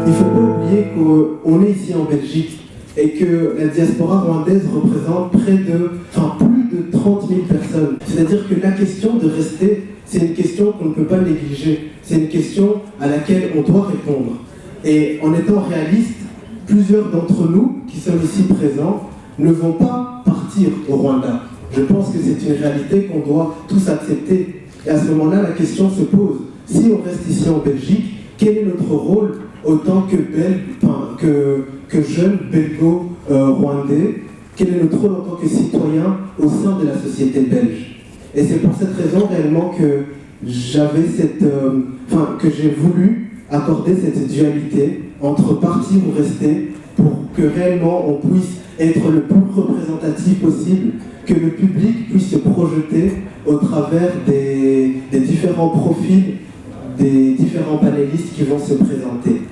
Il ne faut pas oublier qu'on est ici en Belgique et que la diaspora rwandaise représente plus de 30 000 personnes. C'est-à-dire que la question de rester, c'est une question qu'on ne peut pas négliger. C'est une question à laquelle on doit répondre. Et en étant réaliste, plusieurs d'entre nous qui sommes ici présents ne vont pas partir au Rwanda. Je pense que c'est une réalité qu'on doit tous accepter. Et à ce moment-là, la question se pose. Si on reste ici en Belgique, quel est notre rôle autant que jeunes belgo-rwandais? Quel est notre rôle en tant que citoyens au sein de la société belge? Et c'est pour cette raison réellement que j'ai voulu accorder cette dualité entre partir ou rester pour que réellement on puisse être le plus représentatif possible, que le public puisse se projeter au travers des différents profils, des différents panélistes qui vont se présenter.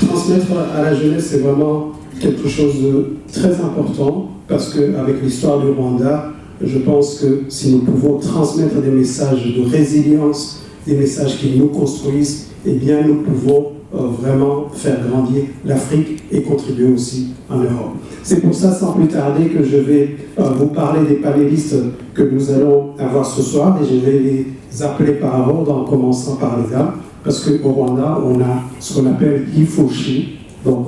Transmettre à la jeunesse, c'est vraiment quelque chose de très important parce qu'avec l'histoire du Rwanda, je pense que si nous pouvons transmettre des messages de résilience, des messages qui nous construisent, eh bien nous pouvons vraiment faire grandir l'Afrique et contribuer aussi en Europe. C'est pour ça, sans plus tarder, que je vais vous parler des panélistes que nous allons avoir ce soir et je vais les appeler par ordre en commençant par les dames, parce qu'au Rwanda, on a ce qu'on appelle Ifoshi, donc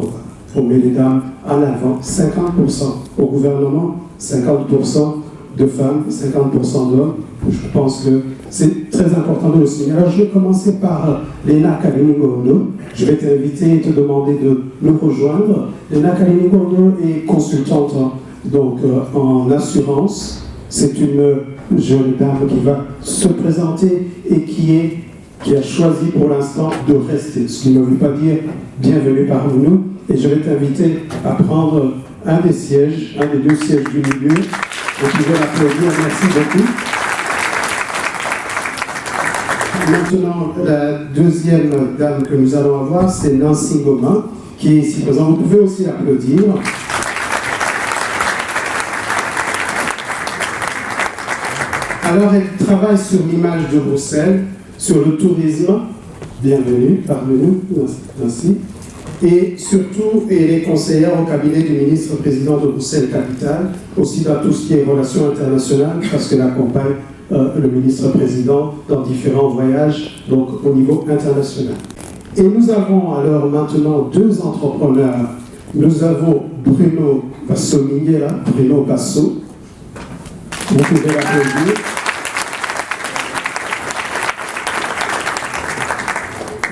on met les dames en avant, 50% au gouvernement, 50% de femmes, 50% d'hommes. Je pense que c'est très important de le signer. Alors je vais commencer par Lena Kalini-Gondo. Je vais t'inviter et te demander de nous rejoindre. Lena Kalini-Gondo est consultante donc, en assurance. C'est une jeune dame qui va se présenter et qui a choisi pour l'instant de rester. Ce qui ne veut pas dire bienvenue parmi nous. Et je vais t'inviter à prendre un des sièges, un des deux sièges du milieu. Vous pouvez l'applaudir, merci beaucoup. Maintenant, la deuxième dame que nous allons avoir, c'est Nancy Ngoma, qui est ici présente. Vous pouvez aussi l'applaudir. Alors, elle travaille sur l'image de Bruxelles, sur le tourisme. Bienvenue parmi nous, Nancy. Et surtout, elle est conseillère au cabinet du ministre-président de Bruxelles-Capitale, aussi dans tout ce qui est relations internationales, parce qu'elle accompagne le ministre-président dans différents voyages, donc au niveau international. Et nous avons alors maintenant deux entrepreneurs. Nous avons Bruno Basso-Minguela, Bruno Basso. Vous pouvez l'applaudir.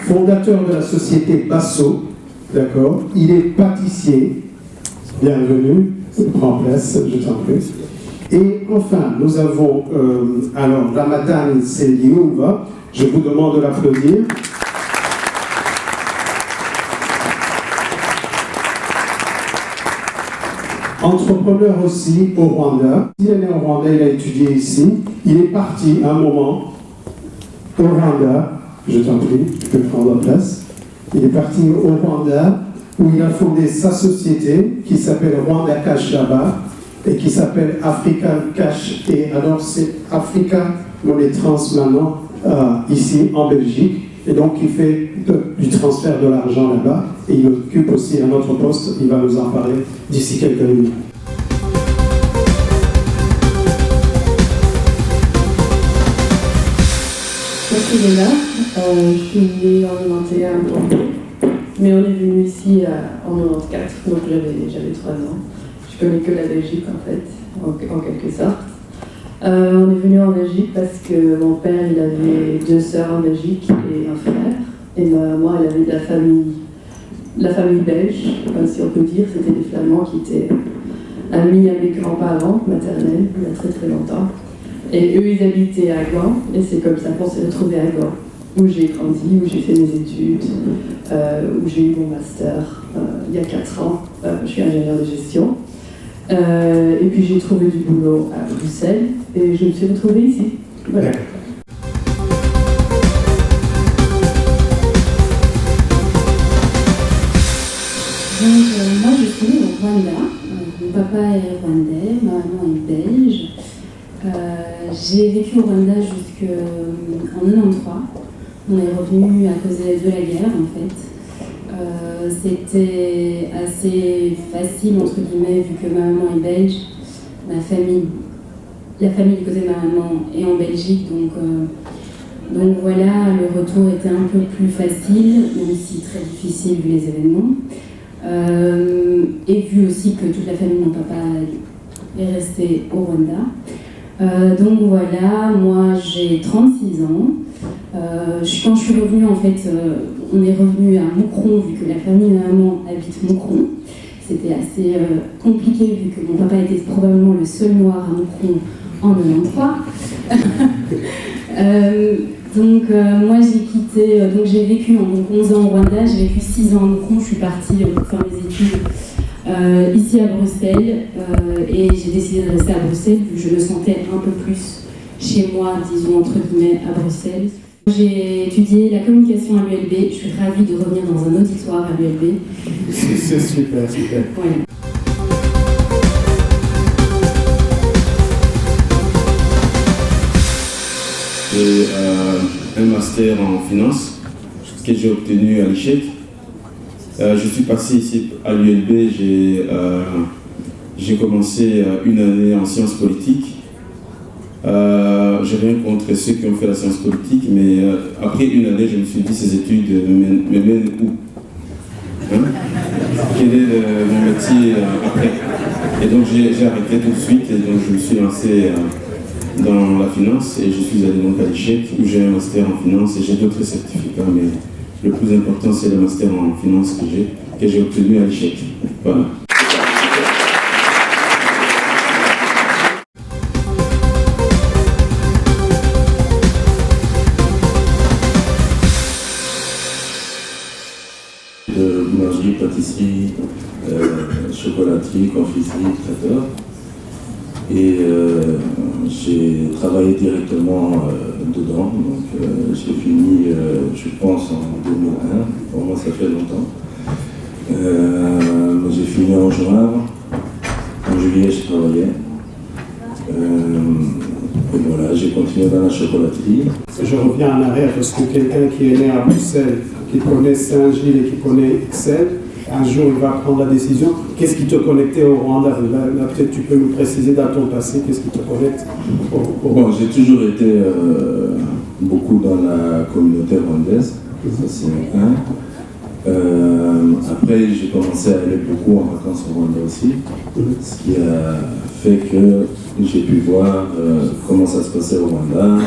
Fondateur de la société Basso, d'accord. Il est pâtissier. Bienvenue. Prends place, je t'en prie. Et enfin, nous avons alors Ramadan Seliouva. Je vous demande de l'applaudir. Entrepreneur aussi au Rwanda. Il est né au Rwanda, il a étudié ici. Il est parti à un moment au Rwanda. Je t'en prie, tu peux prendre place. Il est parti au Rwanda où il a fondé sa société qui s'appelle Rwanda Cash là-bas et qui s'appelle African Cash. Et alors c'est Africa Money Trans maintenant ici en Belgique. Et donc il fait du transfert de l'argent là-bas et il occupe aussi un autre poste. Il va nous en parler d'ici quelques minutes. Merci Léna. Je suis née en 91 à Bordeaux, mais on est venu ici en 94, donc j'avais 3 ans. Je connais que la Belgique en fait, en quelque sorte. On est venu en Belgique parce que mon père il avait 2 sœurs en Belgique et un frère, et moi elle avait de la famille belge, si on peut dire. C'était des Flamands qui étaient amis à mes grands-parents maternels il y a très très longtemps. Et eux, ils habitaient à Gand, et c'est comme ça qu'on s'est retrouvés à Gand, où j'ai grandi, où j'ai fait mes études, où j'ai eu mon master il y a 4 ans. Je suis ingénieure de gestion. Et puis j'ai trouvé du boulot à Bruxelles, et je me suis retrouvée ici. Voilà. Moi, je suis née au Rwanda. Mon papa est rwandais, ma maman est belge. J'ai vécu au Rwanda jusqu'en 93. On est revenu à cause de la guerre, en fait. C'était assez facile, entre guillemets, vu que ma maman est belge. La famille du côté de ma maman est en Belgique, donc voilà, le retour était un peu plus facile, même si très difficile vu les événements. Et vu aussi que toute la famille de mon papa est restée au Rwanda. Donc voilà, moi j'ai 36 ans. Quand je suis revenue, en fait, on est revenu à Moucron, vu que la famille de ma maman habite Moucron. C'était assez compliqué, vu que mon papa était probablement le seul noir à Moucron en 93. Donc moi j'ai quitté, donc j'ai vécu en 11 ans au Rwanda, j'ai vécu 6 ans à Moucron, je suis partie pour faire mes études ici à Bruxelles et j'ai décidé de rester à Bruxelles vu que je me sentais un peu plus chez moi, disons entre guillemets, à Bruxelles. J'ai étudié la communication à l'ULB, je suis ravie de revenir dans un auditoire à l'ULB. C'est super, super. Voilà. J'ai un master en finance que j'ai obtenu à l'ICHEC. Je suis passé ici à l'ULB, j'ai commencé une année en sciences politiques. J'ai rien contre ceux qui ont fait la science politique, mais après une année, je me suis dit ces études me mènent où, hein? Quel est mon métier après? Et donc j'ai arrêté tout de suite et donc je me suis lancé dans la finance et je suis allé donc à l'ICHEC où j'ai un master en finance et j'ai d'autres certificats, mais le plus important c'est le master en finance que j'ai obtenu à l'ICHEC. Voilà. De boulangerie, pâtisserie, chocolaterie, confiserie, traiteur. Et j'ai travaillé directement dedans. Donc j'ai fini, je pense, en 2001. Pour moi, ça fait longtemps. J'ai fini en juin. En juillet, je travaillais. Et voilà, j'ai continué dans la chocolaterie. Je reviens en arrière parce que quelqu'un qui est né à Bruxelles, qui connaît Saint-Gilles et qui connaît Excel, un jour il va prendre la décision. Qu'est-ce qui te connectait au Rwanda? Là peut-être tu peux nous préciser dans ton passé, qu'est-ce qui te connecte au Bon, j'ai toujours été beaucoup dans la communauté rwandaise, ça c'est un. Après, j'ai commencé à aller beaucoup en vacances au Rwanda aussi, ce qui a fait que j'ai pu voir comment ça se passait au Rwanda,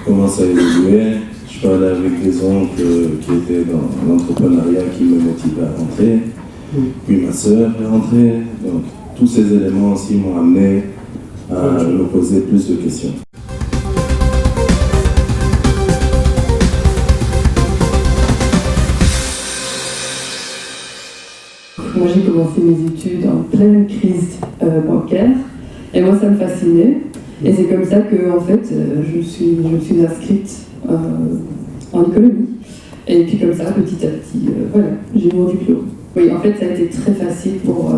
comment ça évoluait. Je parlais avec des oncles qui étaient dans l'entrepreneuriat qui me motivaient à rentrer, puis ma sœur est rentrée. Donc tous ces éléments aussi m'ont amené à me poser plus de questions. Moi, j'ai commencé mes études en pleine crise bancaire et moi, ça me fascinait. Et c'est comme ça que, en fait, je me suis inscrite en économie. Et puis comme ça, petit à petit, voilà, j'ai eu mon diplôme. Oui, en fait, ça a été très facile pour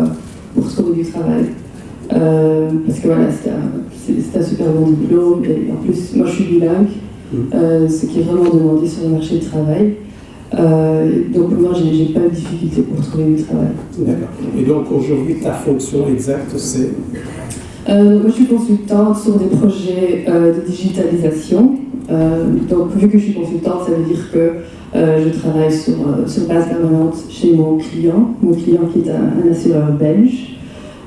trouver du travail. Parce que voilà, c'était un super bon diplôme. Et en plus, moi, je suis bilingue, ce qui est vraiment demandé sur le marché du travail. Donc moi, j'ai pas de difficulté pour trouver du travail. D'accord. Et donc aujourd'hui, ta fonction exacte, c'est moi, je suis consultante sur des projets de digitalisation. Donc, vu que je suis consultante, ça veut dire que je travaille sur base permanente chez mon client qui est un assureur belge.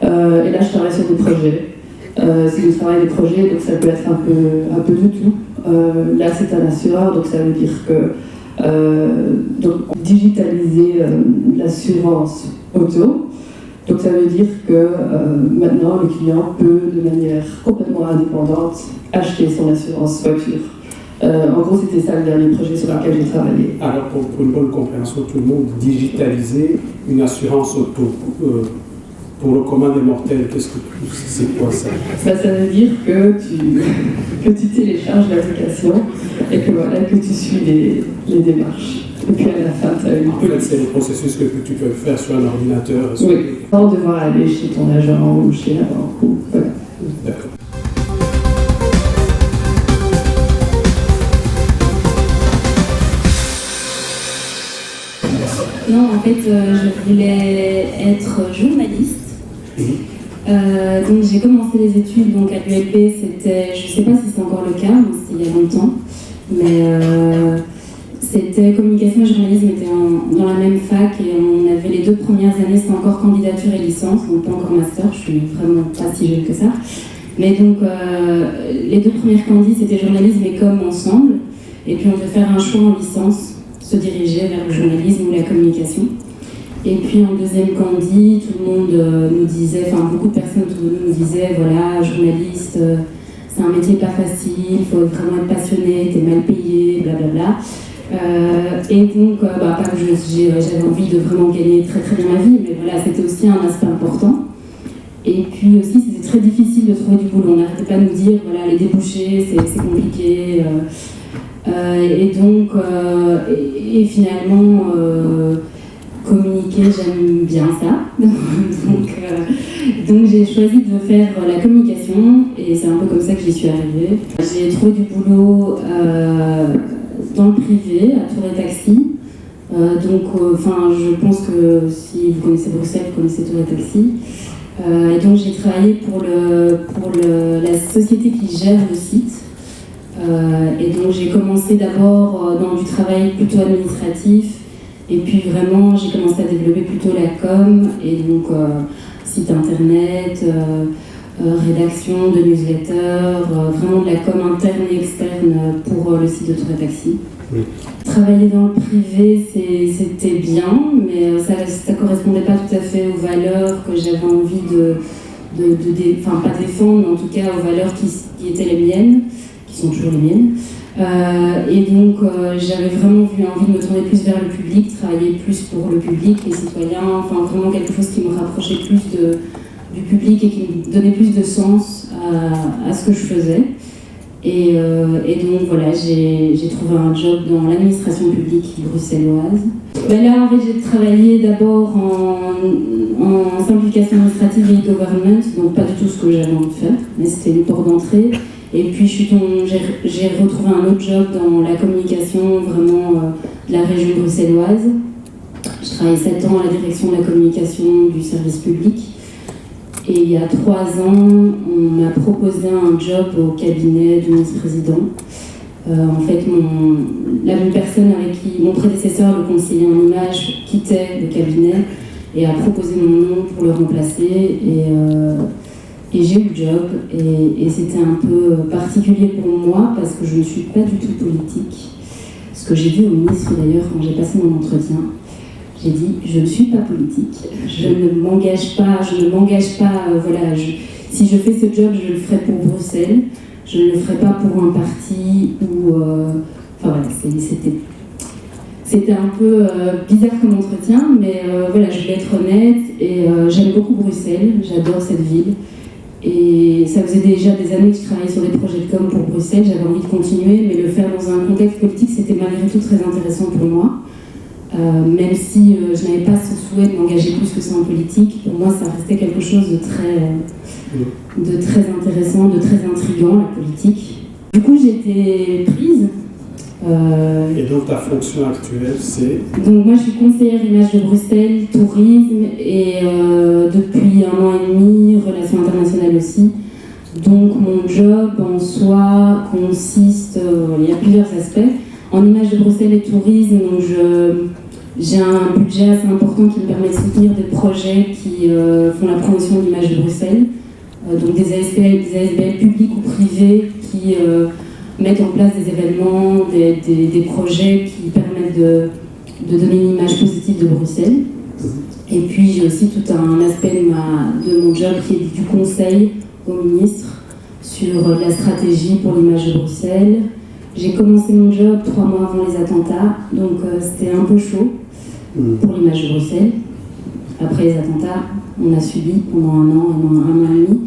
Et là, je travaille sur des projets. C'est du travail des projets, donc ça peut être un peu de tout. Là, c'est un assureur, donc ça veut dire que donc, digitaliser l'assurance auto. Donc ça veut dire que maintenant, le client peut, de manière complètement indépendante, acheter son assurance voiture. En gros, c'était ça le dernier projet sur lequel j'ai travaillé. Alors, pour une bonne compréhension de tout le monde, digitaliser une assurance auto. Pour le commun des mortels, c'est quoi ça? Ça veut dire que tu télécharges l'application et que, voilà, que tu suis les démarches. Et puis à la fin, tu as une... En fait, c'est le processus que tu peux faire sur un ordinateur. Oui, sans devoir aller chez ton agent ou chez la banque. Voilà. D'accord. Non, en fait, je voulais être journaliste. Donc j'ai commencé les études donc, à l'ULB, c'était, je ne sais pas si c'est encore le cas, mais c'était il y a longtemps. Mais c'était communication et journalisme était dans la même fac et on avait les 2 premières années, c'était encore candidature et licence, donc pas encore master, je suis vraiment pas si jeune que ça. Mais donc les 2 premières candis c'était journalisme et com ensemble, et puis on devait faire un choix en licence, se diriger vers le journalisme ou la communication. Et puis en deuxième candi, tout le monde nous disait, enfin beaucoup de personnes autour de nous disaient, voilà, journaliste, c'est un métier pas facile, il faut vraiment être passionné, t'es mal payé, blablabla. Et donc, pas que j'avais envie de vraiment gagner très très bien ma vie, mais voilà, c'était aussi un aspect important. Et puis aussi, c'était très difficile de trouver du boulot. On n'arrêtait pas de nous dire, voilà, les débouchés, c'est compliqué. Et donc, et finalement, communiquer, j'aime bien ça. Donc j'ai choisi de faire la communication et c'est un peu comme ça que j'y suis arrivée. J'ai trouvé du boulot dans le privé, à Tour et Taxi. Je pense que si vous connaissez Bruxelles, vous connaissez Tour et Taxi. Et donc j'ai travaillé pour la société qui gère le site. Et donc j'ai commencé d'abord dans du travail plutôt administratif. Et puis vraiment, j'ai commencé à développer plutôt la com, et donc site internet, rédaction de newsletters, vraiment de la com interne et externe pour le site de Tour et Taxi. Oui. Travailler dans le privé, c'était bien, mais ça ne correspondait pas tout à fait aux valeurs que j'avais envie pas défendre, mais en tout cas aux valeurs qui étaient les miennes, qui sont toujours les miennes. Et donc j'avais vraiment envie de me tourner plus vers le public, travailler plus pour le public, les citoyens, enfin vraiment quelque chose qui me rapprochait plus du public et qui me donnait plus de sens à ce que je faisais. Et donc voilà, j'ai trouvé un job dans l'administration publique bruxelloise. Là en fait j'ai travaillé d'abord en simplification administrative et e-government, donc pas du tout ce que j'avais envie de faire, mais c'était une porte d'entrée. Et puis j'ai retrouvé un autre job dans la communication vraiment de la région bruxelloise. Je travaillais 7 ans à la direction de la communication du service public. Et il y a 3 ans, on m'a proposé un job au cabinet du ministre-président. En fait, la même personne avec qui mon prédécesseur, le conseiller en images, quittait le cabinet et a proposé mon nom pour le remplacer. Et j'ai eu le job, et c'était un peu particulier pour moi parce que je ne suis pas du tout politique. Ce que j'ai dit au ministre d'ailleurs quand j'ai passé mon entretien, j'ai dit je ne suis pas politique, je ne m'engage pas, voilà, si je fais ce job, je le ferai pour Bruxelles, je ne le ferai pas pour un parti ou. Enfin voilà, c'était un peu bizarre comme entretien, mais voilà, je voulais être honnête et j'aime beaucoup Bruxelles, j'adore cette ville. Et ça faisait déjà des années que je travaillais sur des projets de com pour Bruxelles, j'avais envie de continuer, mais le faire dans un contexte politique, c'était malgré tout très intéressant pour moi. Même si je n'avais pas ce souhait de m'engager plus que ça en politique, pour moi ça restait quelque chose de très intéressant, de très intriguant, la politique. Du coup j'ai été prise. Et donc ta fonction actuelle c'est? Donc moi je suis conseillère image de Bruxelles, tourisme et depuis 1 an et demi, relations internationales aussi. Donc mon job en soi consiste, il y a plusieurs aspects. En image de Bruxelles et tourisme, donc j'ai un budget assez important qui me permet de soutenir des projets qui font la promotion de l'image de Bruxelles. Donc des ASBL publics ou privés qui mettre en place des événements, des projets qui permettent de donner une image positive de Bruxelles. Et puis j'ai aussi tout un aspect de mon job qui est du conseil au ministre sur la stratégie pour l'image de Bruxelles. J'ai commencé mon job 3 mois avant les attentats, donc c'était un peu chaud pour l'image de Bruxelles. Après les attentats, on a subi pendant 1 an et 1 an et demi.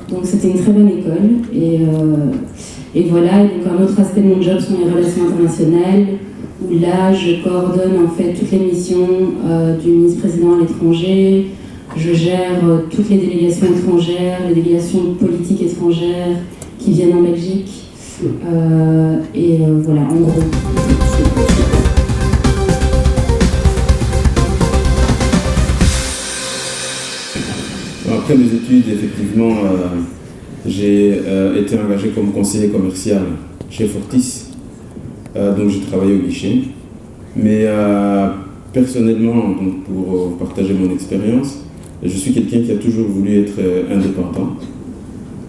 Donc c'était une très bonne école. Et voilà, et donc un autre aspect de mon job sont les relations internationales. où là, je coordonne en fait toutes les missions du ministre-président à l'étranger. Je gère toutes les délégations étrangères, les délégations politiques étrangères qui viennent en Belgique. Voilà, en gros. Après mes études, effectivement, j'ai été engagé comme conseiller commercial chez Fortis. Donc j'ai travaillé au guichet. Mais personnellement, donc pour partager mon expérience, je suis quelqu'un qui a toujours voulu être indépendant.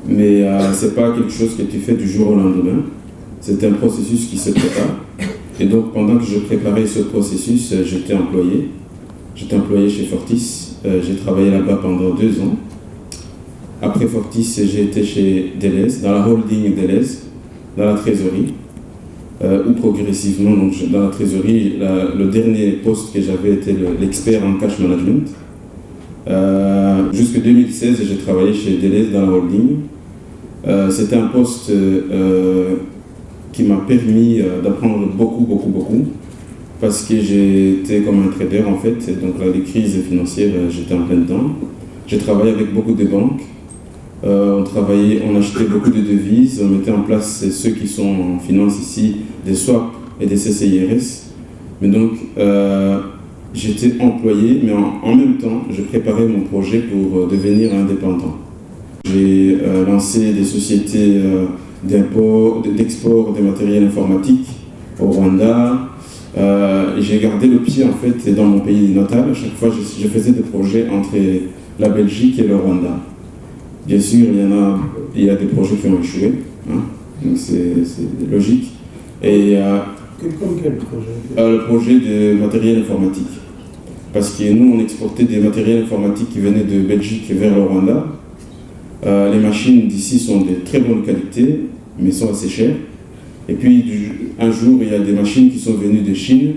Mais ce n'est pas quelque chose que tu fais du jour au lendemain. C'est un processus qui se prépare. Et donc pendant que je préparais ce processus, j'étais employé. J'étais employé chez Fortis. J'ai travaillé là-bas pendant 2 ans. Après Fortis, j'ai été chez Deleuze, dans la holding Deleuze, dans la trésorerie. Où progressivement, donc dans la trésorerie, le dernier poste que j'avais était l'expert en cash management. Jusqu'en 2016, j'ai travaillé chez Deleuze dans la holding. C'était un poste qui m'a permis d'apprendre beaucoup, parce que j'étais comme un trader en fait, et donc là, les crises financières, j'étais en plein dedans. J'ai travaillé avec beaucoup de banques. On achetait beaucoup de devises, on mettait en place ceux qui sont en finance ici, des swaps et des CCIRS. Mais donc, j'étais employé, mais en même temps, je préparais mon projet pour devenir indépendant. J'ai lancé des sociétés d'export des matériels informatiques au Rwanda. J'ai gardé le pied en fait dans mon pays natal. À chaque fois, je faisais des projets entre la Belgique et le Rwanda. Bien sûr, il y a des projets qui ont échoué, hein, donc c'est logique. Et, Comme quel projet? Le projet de matériel informatique. Parce que nous, on exportait des matériels informatiques qui venaient de Belgique vers le Rwanda. Les machines d'ici sont de très bonne qualité, mais sont assez chères. Et puis, un jour, il y a des machines qui sont venues de Chine,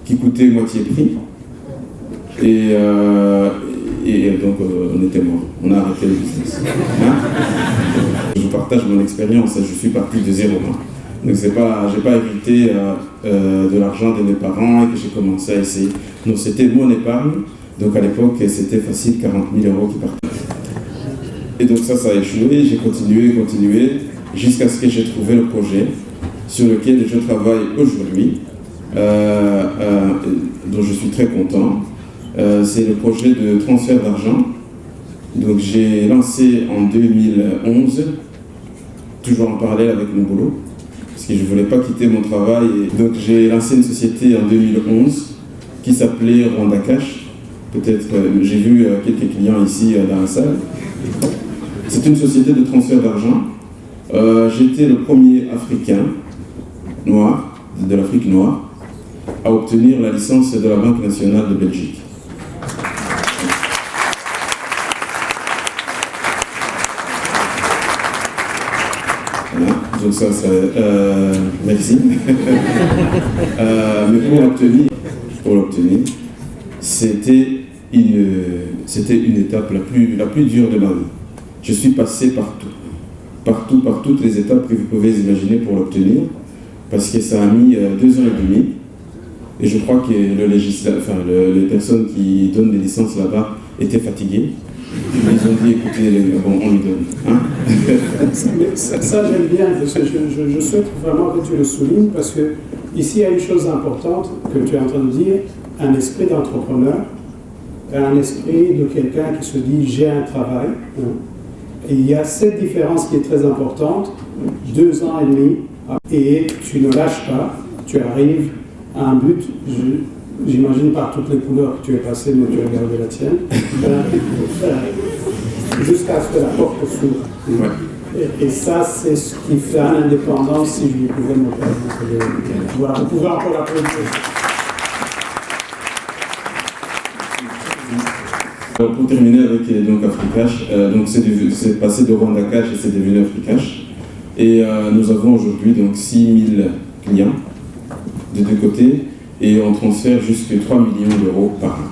qui coûtaient moitié prix. Et donc, on était mort. On a arrêté le business. Hein? Je partage mon expérience. Je suis parti de zéro. Hein. Donc, j'ai pas hérité de l'argent de mes parents et que j'ai commencé à essayer. Non, c'était mon épargne. Donc, à l'époque, c'était facile, 40 000 € qui partaient. Et donc, ça a échoué. J'ai continué, jusqu'à ce que j'ai trouvé le projet sur lequel je travaille aujourd'hui, dont je suis très content. C'est le projet de transfert d'argent. Donc j'ai lancé en 2011, toujours en parallèle avec mon boulot, parce que je ne voulais pas quitter mon travail. Donc j'ai lancé une société en 2011 qui s'appelait Rwanda Cash. Peut-être, j'ai vu quelques clients ici dans la salle. C'est une société de transfert d'argent. J'étais le premier Africain noir, de l'Afrique noire, à obtenir la licence de la Banque nationale de Belgique. Voilà, donc ça merci. Mais pour l'obtenir, c'était une étape la plus dure de ma vie. Je suis passé par toutes les étapes que vous pouvez imaginer pour l'obtenir, parce que ça a mis 2 ans et demi. Et je crois que les personnes qui donnent des licences là-bas étaient fatiguées. Ils ont dit, écoutez, bon, on lui donne. Hein? Ça j'aime bien, parce que je souhaite vraiment que tu le soulignes, parce que ici il y a une chose importante que tu es en train de dire, un esprit d'entrepreneur, un esprit de quelqu'un qui se dit j'ai un travail. Hein? Et il y a cette différence qui est très importante, 2 ans et demi, et tu ne lâches pas, tu arrives à un but, j'imagine par toutes les couleurs que tu es passé, mais tu as gardé la tienne, jusqu'à ce que la porte s'ouvre. Ouais. Et ça, c'est ce qui fait un indépendant, si je pouvais me permettre. Voilà, vous pouvez encore l'applaudir. Pour terminer avec donc Africash, donc c'est passé de Rwanda Cash et c'est devenu Africash. Et nous avons aujourd'hui donc 6000 clients des deux côtés et on transfère jusqu'à 3 millions d'euros par an.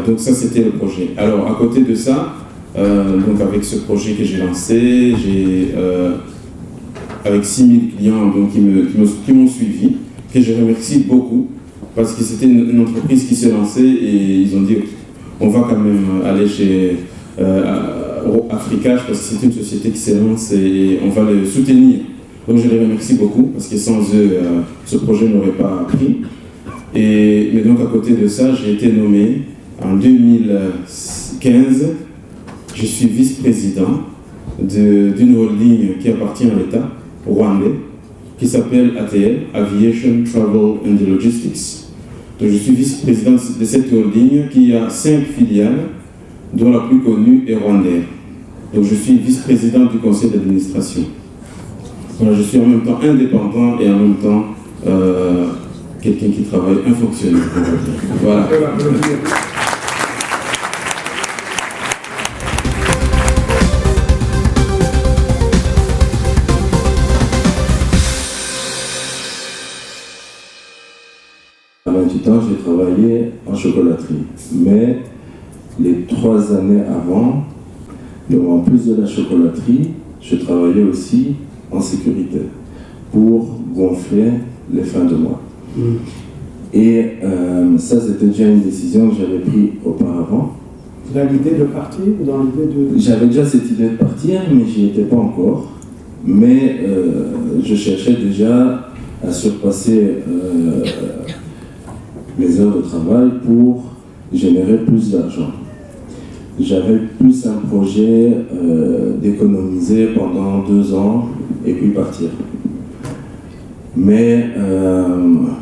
Donc ça c'était le projet. Alors à côté de ça, donc avec ce projet que j'ai lancé, j'ai avec 6000 clients donc, qui m'ont suivi, que je remercie beaucoup, parce que c'était une entreprise qui s'est lancée et ils ont dit on va quand même aller chez Africa, parce que c'est une société qui se lance et on va les soutenir. Donc je les remercie beaucoup, parce que sans eux, ce projet n'aurait pas pris. Mais donc à côté de ça, j'ai été nommé en 2015, je suis vice-président d'une holding qui appartient à l'État rwandais, qui s'appelle ATL, Aviation, Travel and Logistics. Donc je suis vice-président de cette holding qui a 5 filiales, dont la plus connue est Rwandair. Donc je suis vice-président du conseil d'administration. Voilà, je suis en même temps indépendant et en même temps quelqu'un qui travaille, un fonctionnaire. Voilà. À 28 ans, j'ai travaillé en chocolaterie. Mais les 3 années avant, donc en plus de la chocolaterie, je travaillais aussi en sécurité pour gonfler les fins de mois. Et ça, c'était déjà une décision que j'avais prise auparavant. Dans l'idée de partir ou dans l'idée de... J'avais déjà cette idée de partir, mais j'y étais pas encore. Mais je cherchais déjà à surpasser mes heures de travail pour générer plus d'argent. J'avais plus un projet d'économiser pendant 2 ans et puis partir. Mais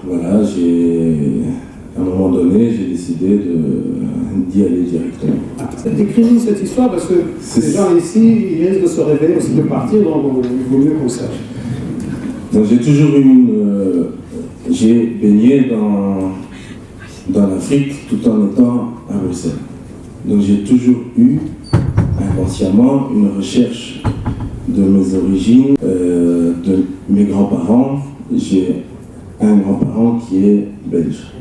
voilà, à un moment donné, j'ai décidé d'y aller directement. Décris-nous cette histoire parce que ces gens ici, ils risquent de se réveiller aussi de partir, donc il vaut mieux qu'on sache. Donc j'ai toujours j'ai baigné dans l'Afrique tout en étant à Bruxelles. Donc j'ai toujours eu inconsciemment une recherche de mes origines, de mes grands-parents. J'ai un grand-parent qui est belge.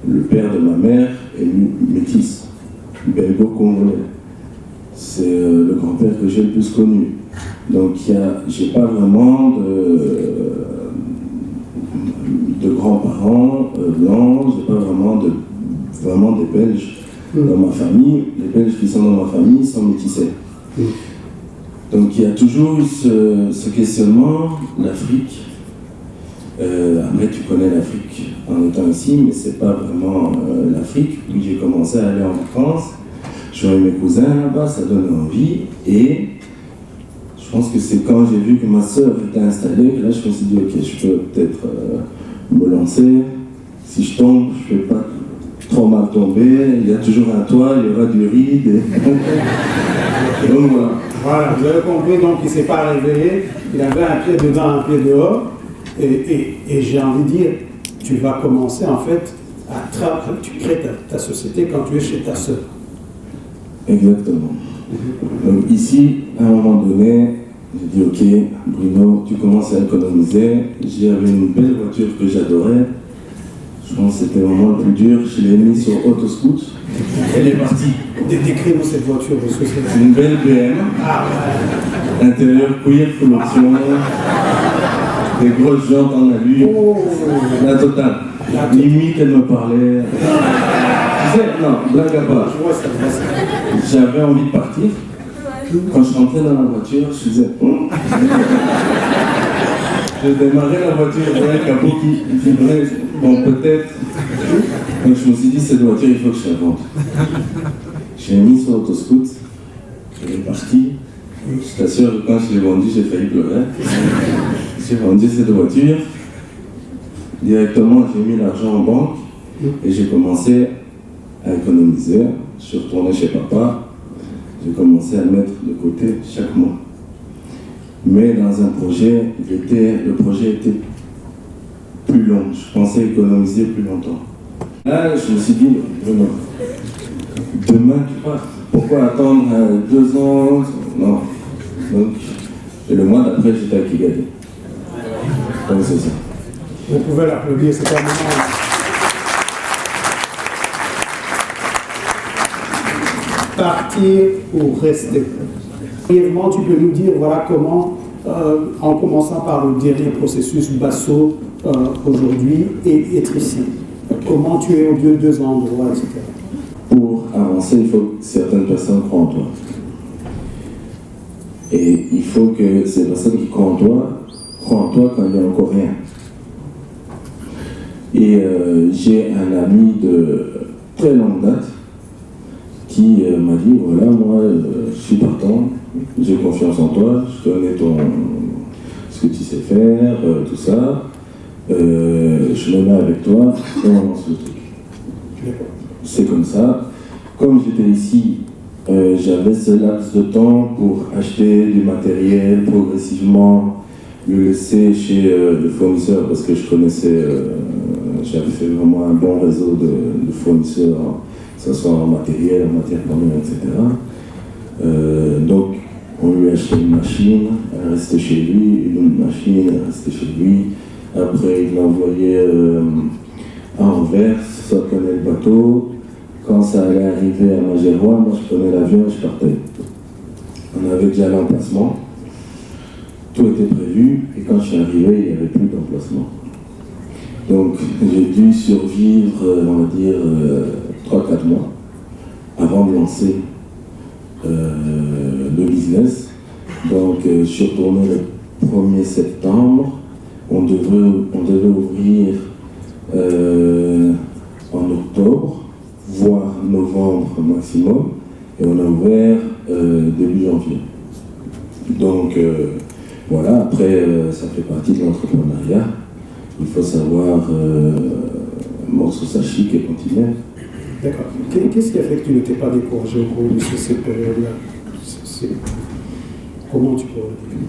Le père de ma mère est métis, belgo-congolais. C'est le grand-père que j'ai le plus connu. Donc j'ai pas vraiment de grands-parents blancs, j'ai pas vraiment des Belges dans ma famille. Les Belges qui sont dans ma famille sont métissés. Donc il y a toujours eu ce questionnement, l'Afrique. Après tu connais l'Afrique en étant ici, mais c'est pas vraiment l'Afrique. Puis j'ai commencé à aller en vacances, je voyais mes cousins là-bas, ça donnait envie. Et je pense que c'est quand j'ai vu que ma sœur était installée, que là je me suis dit ok, je peux peut-être me lancer. Si je tombe, je ne vais pas trop mal tomber, il y a toujours un toit, il y aura du riz. Donc voilà. Voilà, vous avez compris, donc il ne s'est pas réveillé, il avait un pied dedans, un pied dehors, et j'ai envie de dire, tu vas commencer en fait tu crées ta société quand tu es chez ta sœur. Exactement. Donc ici, à un moment donné, j'ai dit ok, Bruno, tu commences à économiser. J'avais une belle voiture que j'adorais. Je pense que c'était vraiment le plus dur. Je l'ai mis sur Autoscoot. Elle est partie. Décris-nous cette voiture, parce que c'est une belle BM. Intérieur cuir, full option. Des grosses jantes en alu. La totale. Limite, elle me parlait. Tu sais, non, blague à part. J'avais envie de partir. Quand je rentrais dans la voiture, je faisais. Je démarrais la voiture, je voyais le capot qui vibrait. Bon, peut-être. Donc je me suis dit, cette voiture, il faut que je la vende. Je l'ai mis sur Autoscoot. Elle est partie. Je t'assure que quand je l'ai vendue, j'ai failli pleurer. J'ai vendu cette voiture. Directement, j'ai mis l'argent en banque et j'ai commencé à économiser. Je suis retourné chez papa. J'ai commencé à le mettre de côté chaque mois. Mais dans un projet, le projet était plus long. Je pensais économiser plus longtemps. Là, je me suis dit, vraiment, demain tu pars. Pourquoi attendre 2 ans? Non. Donc, et le mois d'après, j'étais à Kigali. Donc c'est ça. Vous pouvez l'applaudir, c'est un moment. Partir ou rester. Brièvement, tu peux nous dire voilà comment, en commençant par le dernier processus Basso, aujourd'hui et être ici? Comment tu es aux deux endroits, etc. Pour avancer, il faut que certaines personnes croient en toi. Et il faut que ces personnes qui croient en toi quand il n'y a encore rien. Et j'ai un ami de très longue date qui m'a dit, voilà, moi, je suis partant, j'ai confiance en toi, je connais ce que tu sais faire, tout ça, je me mets avec toi, et on lance le truc. C'est comme ça. Comme j'étais ici, j'avais ce laps de temps pour acheter du matériel progressivement, le laisser chez le fournisseur parce que je connaissais, j'avais fait vraiment un bon réseau de fournisseurs, que ce soit en matériel, en matière première, etc. Donc, on lui a acheté une machine, elle restait chez lui, une autre machine, elle restait chez lui. Après, il l'a envoyé à Anvers, ça connaît le bateau. Quand ça allait arriver à Magérois, moi je prenais l'avion et je partais. On avait déjà l'emplacement, tout était prévu, et quand je suis arrivé, il n'y avait plus d'emplacement. Donc j'ai dû survivre, on va dire, 3-4 mois avant de lancer le business. Donc je suis retourné le 1er septembre, on devait ouvrir en octobre, voire novembre maximum, et on a ouvert début janvier. Donc voilà, après ça fait partie de l'entrepreneuriat. Il faut savoir morceau sa chic et continuer. D'accord. Qu'est-ce qui a fait que tu ne t'es pas découragé au cours de cette période-là? Comment tu pourrais dire?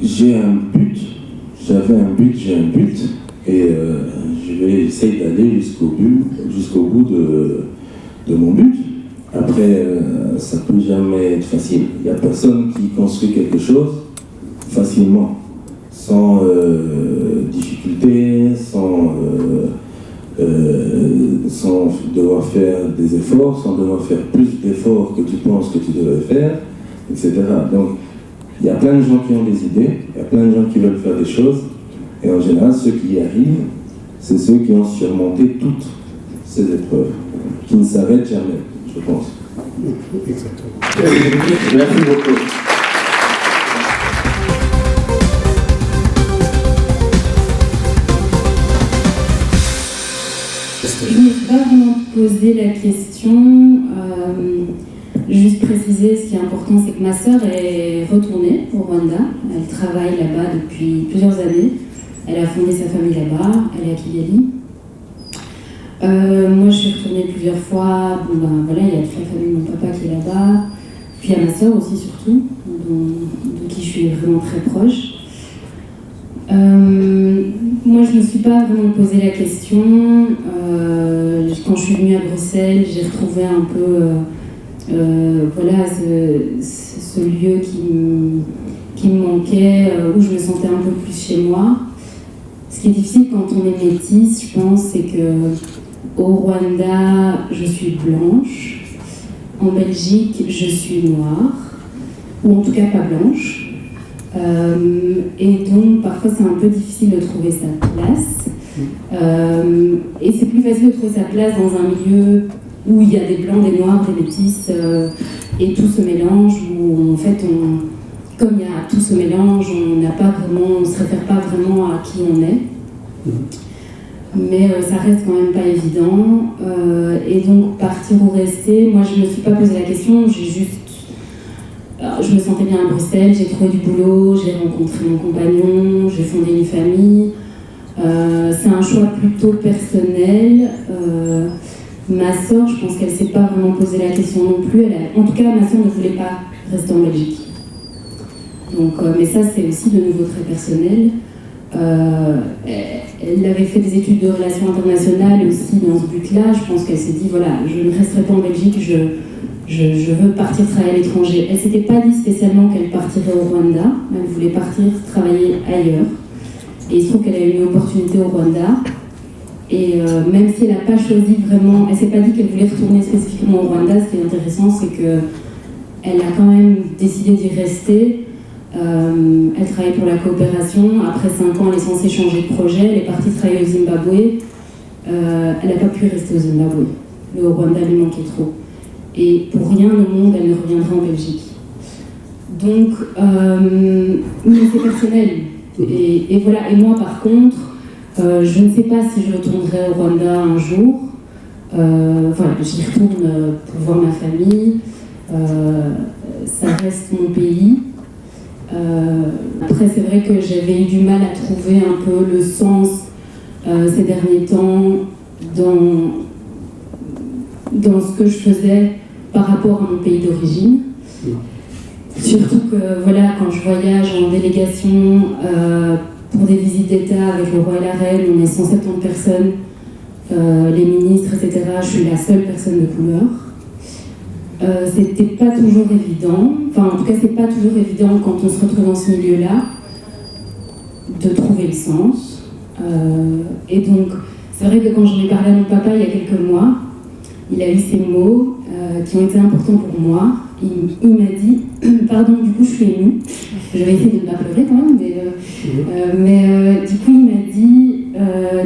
J'ai un but, j'avais un but, j'ai un but, et je vais essayer d'aller jusqu'au bout de mon but. Après, ça ne peut jamais être facile. Il n'y a personne qui construit quelque chose facilement, sans difficulté, sans devoir faire des efforts, sans devoir faire plus d'efforts que tu penses que tu devais faire, etc. Donc, il y a plein de gens qui ont des idées, il y a plein de gens qui veulent faire des choses, et en général, ceux qui y arrivent, c'est ceux qui ont surmonté toutes ces épreuves, qui ne s'arrêtent jamais, je pense. Exactement. Merci beaucoup. Je ne me suis pas vraiment posé la question. Juste préciser, ce qui est important, c'est que ma sœur est retournée au Rwanda. Elle travaille là-bas depuis plusieurs années. Elle a fondé sa famille là-bas. Elle est à Kigali. Moi, je suis retournée plusieurs fois. Bon, ben, voilà, il y a toute la famille de mon papa qui est là-bas. Puis il y a ma sœur aussi, surtout, de qui je suis vraiment très proche. Moi, je ne me suis pas vraiment posé la question. Quand je suis venue à Bruxelles, j'ai retrouvé un peu voilà, ce lieu qui me manquait, où je me sentais un peu plus chez moi. Ce qui est difficile quand on est métisse, je pense, c'est que au Rwanda, je suis blanche. En Belgique, je suis noire, ou en tout cas pas blanche. Et donc, parfois, c'est un peu difficile de trouver sa place. Et c'est plus facile de trouver sa place dans un milieu où il y a des blancs, des noirs, des métisses, et tout se mélange, où en fait, comme il y a tout ce mélange, on ne se réfère pas vraiment à qui on est. Mais ça reste quand même pas évident. Et donc, partir ou rester, moi, je ne me suis pas posé la question, je me sentais bien à Bruxelles, j'ai trouvé du boulot, j'ai rencontré mon compagnon, j'ai fondé une famille. C'est un choix plutôt personnel. Ma sœur, je pense qu'elle ne s'est pas vraiment posé la question non plus. En tout cas, ma sœur ne voulait pas rester en Belgique. Donc, mais ça, c'est aussi de nouveau très personnel. Elle avait fait des études de relations internationales aussi dans ce but-là. Je pense qu'elle s'est dit, voilà, je ne resterai pas en Belgique, je veux partir travailler à l'étranger. Elle ne s'était pas dit spécialement qu'elle partirait au Rwanda. Elle voulait partir travailler ailleurs. Et il se trouve qu'elle a eu une opportunité au Rwanda. Et même si elle n'a pas choisi vraiment, elle ne s'est pas dit qu'elle voulait retourner spécifiquement au Rwanda, ce qui est intéressant, c'est qu'elle a quand même décidé d'y rester Elle travaille pour la coopération. Après 5 ans, elle est censée changer de projet. Elle est partie travailler au Zimbabwe. Elle n'a pas pu rester au Zimbabwe. Le Rwanda lui manquait trop. Et pour rien au monde, elle ne reviendra en Belgique. Donc, mais c'est personnel. Et voilà. Et moi, par contre, je ne sais pas si je retournerai au Rwanda un jour. Voilà, j'y retourne pour voir ma famille. Ça reste mon pays. Après, c'est vrai que j'avais eu du mal à trouver un peu le sens ces derniers temps dans ce que je faisais par rapport à mon pays d'origine. Surtout que voilà, quand je voyage en délégation pour des visites d'État avec le roi et la reine, on est 170 personnes, les ministres, etc. Je suis la seule personne de couleur. C'était pas toujours évident, enfin en tout cas c'est pas toujours évident quand on se retrouve dans ce milieu-là de trouver le sens. Et donc c'est vrai que quand j'en ai parlé à mon papa il y a quelques mois, il a eu ces mots qui ont été importants pour moi. Il m'a dit, pardon, du coup je suis émue, je vais essayer de ne pas pleurer quand même, mais du coup il m'a dit,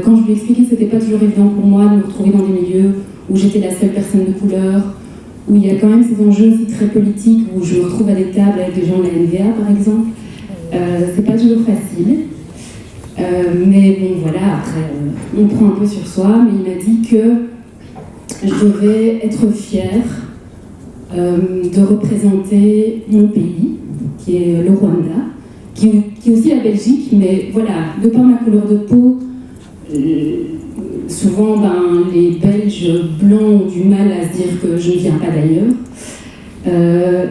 quand je lui ai expliqué que c'était pas toujours évident pour moi de me retrouver dans des milieux où j'étais la seule personne de couleur, où il y a quand même ces enjeux aussi très politiques, où je me retrouve à des tables avec des gens de la NVA par exemple, c'est pas toujours facile. Mais bon voilà, après on prend un peu sur soi, mais il m'a dit que je devais être fière de représenter mon pays, qui est le Rwanda, qui est aussi la Belgique, mais voilà, de par ma couleur de peau, souvent les Belges blancs ont du mal à se dire que je ne viens pas d'ailleurs.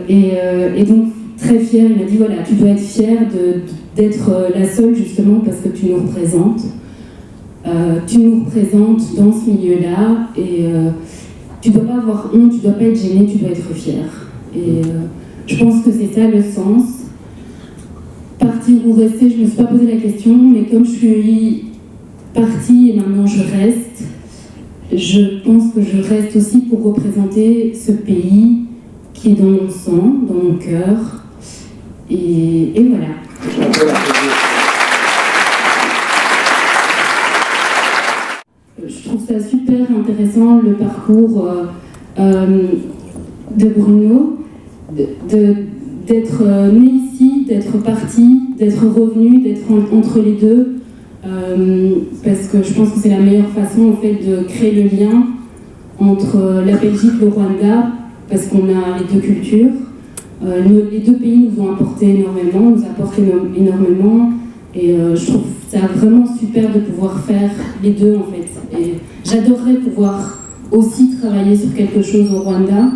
Et donc, très fière, il m'a dit voilà, tu dois être fière d'être la seule justement parce que tu nous représentes. Tu nous représentes dans ce milieu-là et tu ne dois pas avoir honte, tu ne dois pas être gênée, tu dois être fière. Et je pense que c'est ça le sens. Partir ou rester, je ne me suis pas posé la question, mais comme je suis partie et maintenant je reste, je pense que je reste aussi pour représenter ce pays qui est dans mon sang, dans mon cœur. Et voilà. Je trouve ça super intéressant le parcours de Bruno, d'être né ici, d'être parti, d'être revenu, d'être entre les deux, parce que je pense que c'est la meilleure façon en fait de créer le lien entre la Belgique et le Rwanda, parce qu'on a les deux cultures. Les deux pays nous ont apporté énormément, nous apportent énormément, et je trouve ça vraiment super de pouvoir faire les deux en fait. Et j'adorerais pouvoir aussi travailler sur quelque chose au Rwanda.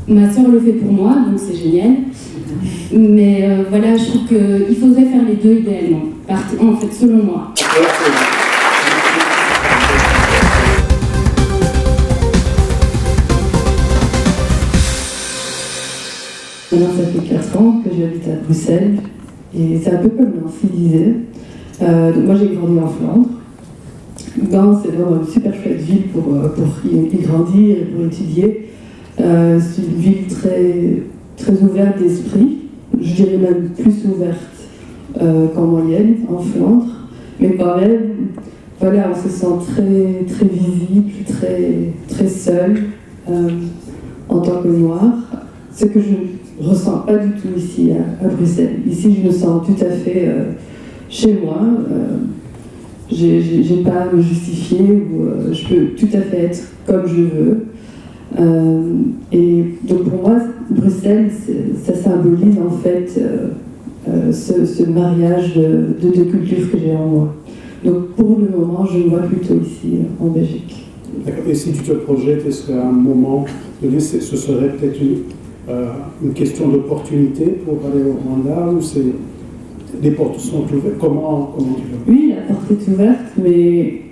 Ma sœur le fait pour moi, donc c'est génial. Mais voilà, je trouve qu'il faudrait faire les deux idéalement, en fait, selon moi. Maintenant, ça fait 4 ans que j'habite à Bruxelles, et c'est un peu comme Nancy disait. Donc moi, j'ai grandi en Flandre. Ben, c'est vraiment une super chouette ville pour y grandir et pour étudier. C'est une ville très, très ouverte d'esprit, je dirais même plus ouverte qu'en moyenne, en Flandre. Mais quand même, voilà, on se sent très, très visible, très, très seul en tant que noir. Ce que je ne ressens pas du tout ici à Bruxelles. Ici, je me sens tout à fait chez moi. J'ai pas à me justifier, ou je peux tout à fait être comme je veux. Et donc pour moi, Bruxelles, ça symbolise en fait ce mariage de deux cultures que j'ai en moi. Donc pour le moment, je me vois plutôt ici en Belgique. D'accord. Et si tu te projettes, est-ce qu'à un moment donné, ce serait peut-être une question d'opportunité pour aller au Rwanda, ou c'est les portes sont ouvertes? Comment tu veux? Oui, la porte est ouverte, mais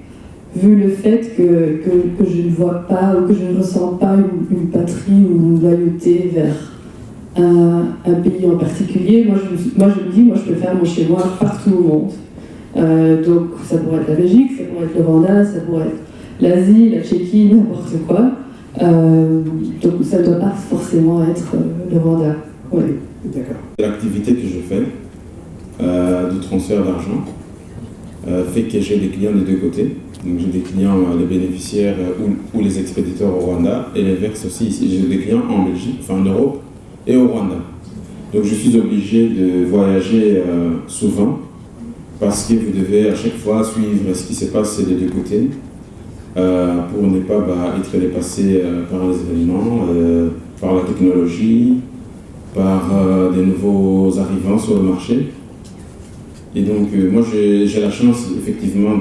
vu le fait que je ne vois pas ou que je ne ressens pas une patrie ou une loyauté vers un pays en particulier, moi je me dis, je peux faire mon chez moi partout au monde. Donc ça pourrait être la Belgique, ça pourrait être le Rwanda, ça pourrait être l'Asie, la Tchéquie, n'importe quoi. Donc ça ne doit pas forcément être le Rwanda. Oui. D'accord. L'activité que je fais, de transfert d'argent fait que j'ai des clients des deux côtés. Donc j'ai des clients, les bénéficiaires ou les expéditeurs au Rwanda, et l'inverse aussi ici, j'ai des clients en Belgique, enfin en Europe et au Rwanda. Donc je suis obligé de voyager souvent parce que vous devez à chaque fois suivre ce qui se passe des deux côtés pour ne pas être dépassé par les événements, par la technologie, par des nouveaux arrivants sur le marché. Et donc moi j'ai la chance effectivement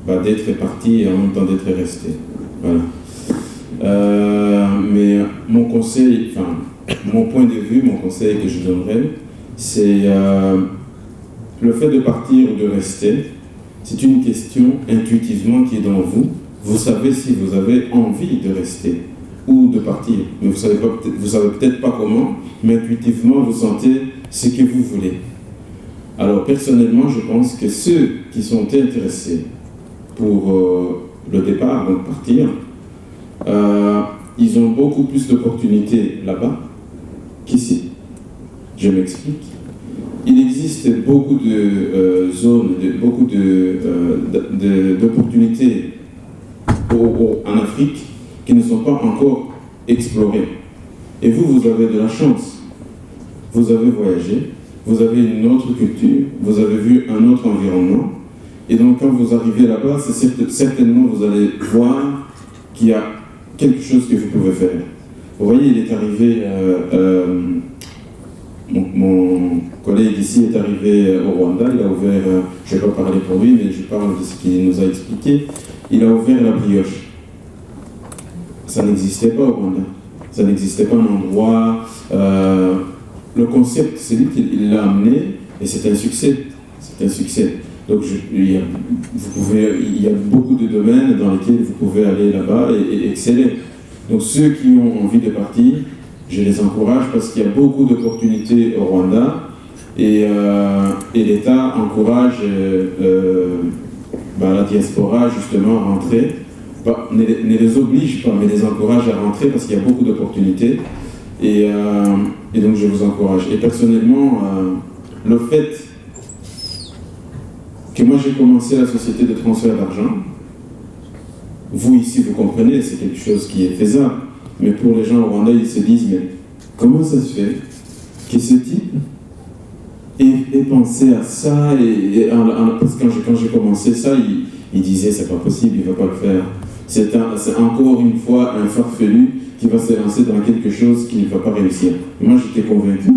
d'être parti et en même temps d'être resté. Voilà. Mais mon conseil, enfin mon point de vue, mon conseil que je donnerais, c'est le fait de partir ou de rester, c'est une question intuitivement qui est dans vous. Vous savez si vous avez envie de rester ou de partir, mais vous savez peut-être pas comment, mais intuitivement vous sentez ce que vous voulez. Alors personnellement, je pense que ceux qui sont intéressés pour le départ, donc partir, ils ont beaucoup plus d'opportunités là-bas qu'ici. Je m'explique. Il existe beaucoup de zones, beaucoup d'opportunités en Afrique qui ne sont pas encore explorées. Et vous avez de la chance. Vous avez voyagé, vous avez une autre culture, vous avez vu un autre environnement. Et donc quand vous arrivez là-bas, certainement vous allez voir qu'il y a quelque chose que vous pouvez faire. Vous voyez, il est arrivé... mon collègue ici est arrivé au Rwanda, il a ouvert, je ne vais pas parler pour lui, mais je parle de ce qu'il nous a expliqué, il a ouvert la brioche. Ça n'existait pas au Rwanda, ça n'existait pas un endroit, le concept, c'est lui qui l'a amené, et c'est un succès, c'est un succès. Donc il y a beaucoup de domaines dans lesquels vous pouvez aller là-bas et exceller. Donc ceux qui ont envie de partir, je les encourage parce qu'il y a beaucoup d'opportunités au Rwanda et l'État encourage la diaspora justement à rentrer. Ne les oblige pas, mais les encourage à rentrer parce qu'il y a beaucoup d'opportunités et donc je vous encourage. Et personnellement, le fait que moi j'ai commencé la société de transfert d'argent, vous ici vous comprenez, c'est quelque chose qui est faisable. Mais pour les gens au Rwanda, ils se disent, mais comment ça se fait que ce type ait pensé à ça parce que quand j'ai commencé ça, il disait, c'est pas possible, il ne va pas le faire. C'est encore une fois un farfelu qui va se lancer dans quelque chose qui ne va pas réussir. Et moi, j'étais convaincu,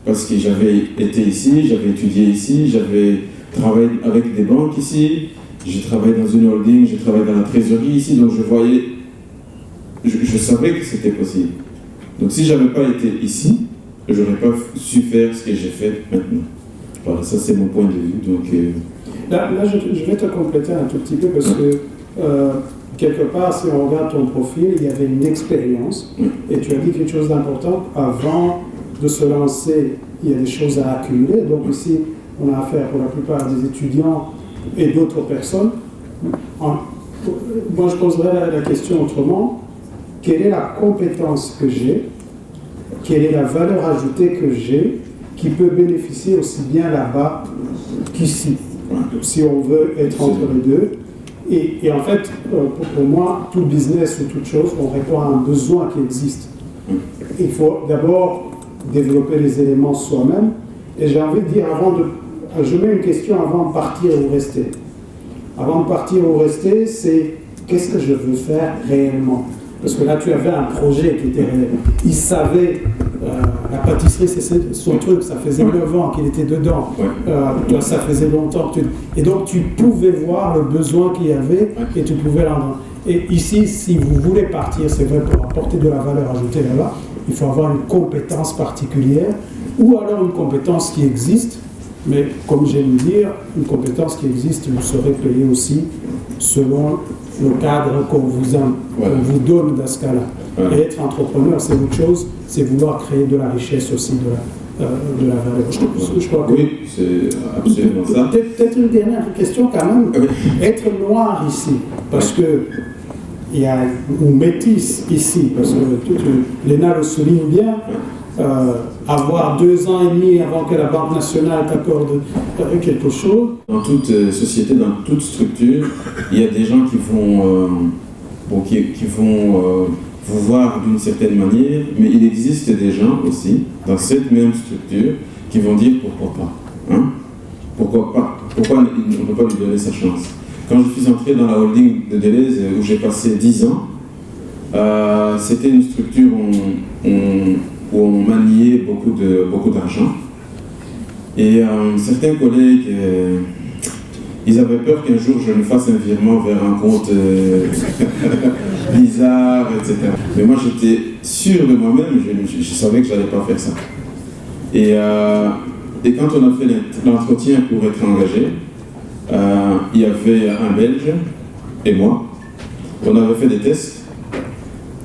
parce que j'avais été ici, j'avais étudié ici, j'avais travaillé avec des banques ici, j'ai travaillé dans une holding, j'ai travaillé dans la trésorerie ici, donc je voyais... Je savais que c'était possible. Donc si je n'avais pas été ici, je n'aurais pas su faire ce que j'ai fait maintenant. Voilà, ça c'est mon point de vue. Donc, Là je vais te compléter un tout petit peu parce que quelque part, si on regarde ton profil, il y avait une expérience et tu as dit quelque chose d'important. Avant de se lancer, il y a des choses à accumuler. Donc ici, on a affaire pour la plupart des étudiants et d'autres personnes. Moi, je poserais la question autrement. Quelle est la compétence que j'ai, quelle est la valeur ajoutée que j'ai, qui peut bénéficier aussi bien là-bas qu'ici, si on veut être entre les deux. Et en fait, pour moi, tout business ou toute chose, on répond à un besoin qui existe. Il faut d'abord développer les éléments soi-même. Et j'ai envie de dire, je mets une question avant de partir ou rester. Avant de partir ou rester, c'est qu'est-ce que je veux faire réellement ? Parce que là, tu avais un projet qui était réel. Il savait, la pâtisserie, c'est son truc, ça faisait 9 ans qu'il était dedans. Toi, ça faisait longtemps que Et donc, tu pouvais voir le besoin qu'il y avait et tu pouvais l'en... Et ici, si vous voulez partir, c'est vrai, pour apporter de la valeur ajoutée là-bas, il faut avoir une compétence particulière ou alors une compétence qui existe. Mais comme j'aime dire, une compétence qui existe, vous serez payé aussi selon le cadre qu'on vous donne dans ce cas-là. Et être entrepreneur, c'est autre chose, c'est vouloir créer de la richesse aussi, de la valeur. Je crois que... Oui, c'est absolument ça. Peut-être une dernière question quand même. Être noir ici, parce que il y a une métisse ici, parce que Léna le souligne bien, avoir 2 ans et demi avant que la Banque nationale t'accorde quelque chose. Dans toute société, dans toute structure, il y a des gens qui vont, qui vont vous voir d'une certaine manière, mais il existe des gens aussi, dans cette même structure, qui vont dire pourquoi pas. Hein? Pourquoi pas? Pourquoi on ne peut pas lui donner sa chance? Quand je suis entré dans la holding de Deleuze, où j'ai passé 10 ans, c'était une structure où on maniait beaucoup d'argent. Et certains collègues, ils avaient peur qu'un jour je me fasse un virement vers un compte bizarre, etc. Mais moi j'étais sûr de moi-même, je savais que je n'allais pas faire ça. Et quand on a fait l'entretien pour être engagé, il y avait un Belge et moi. On avait fait des tests.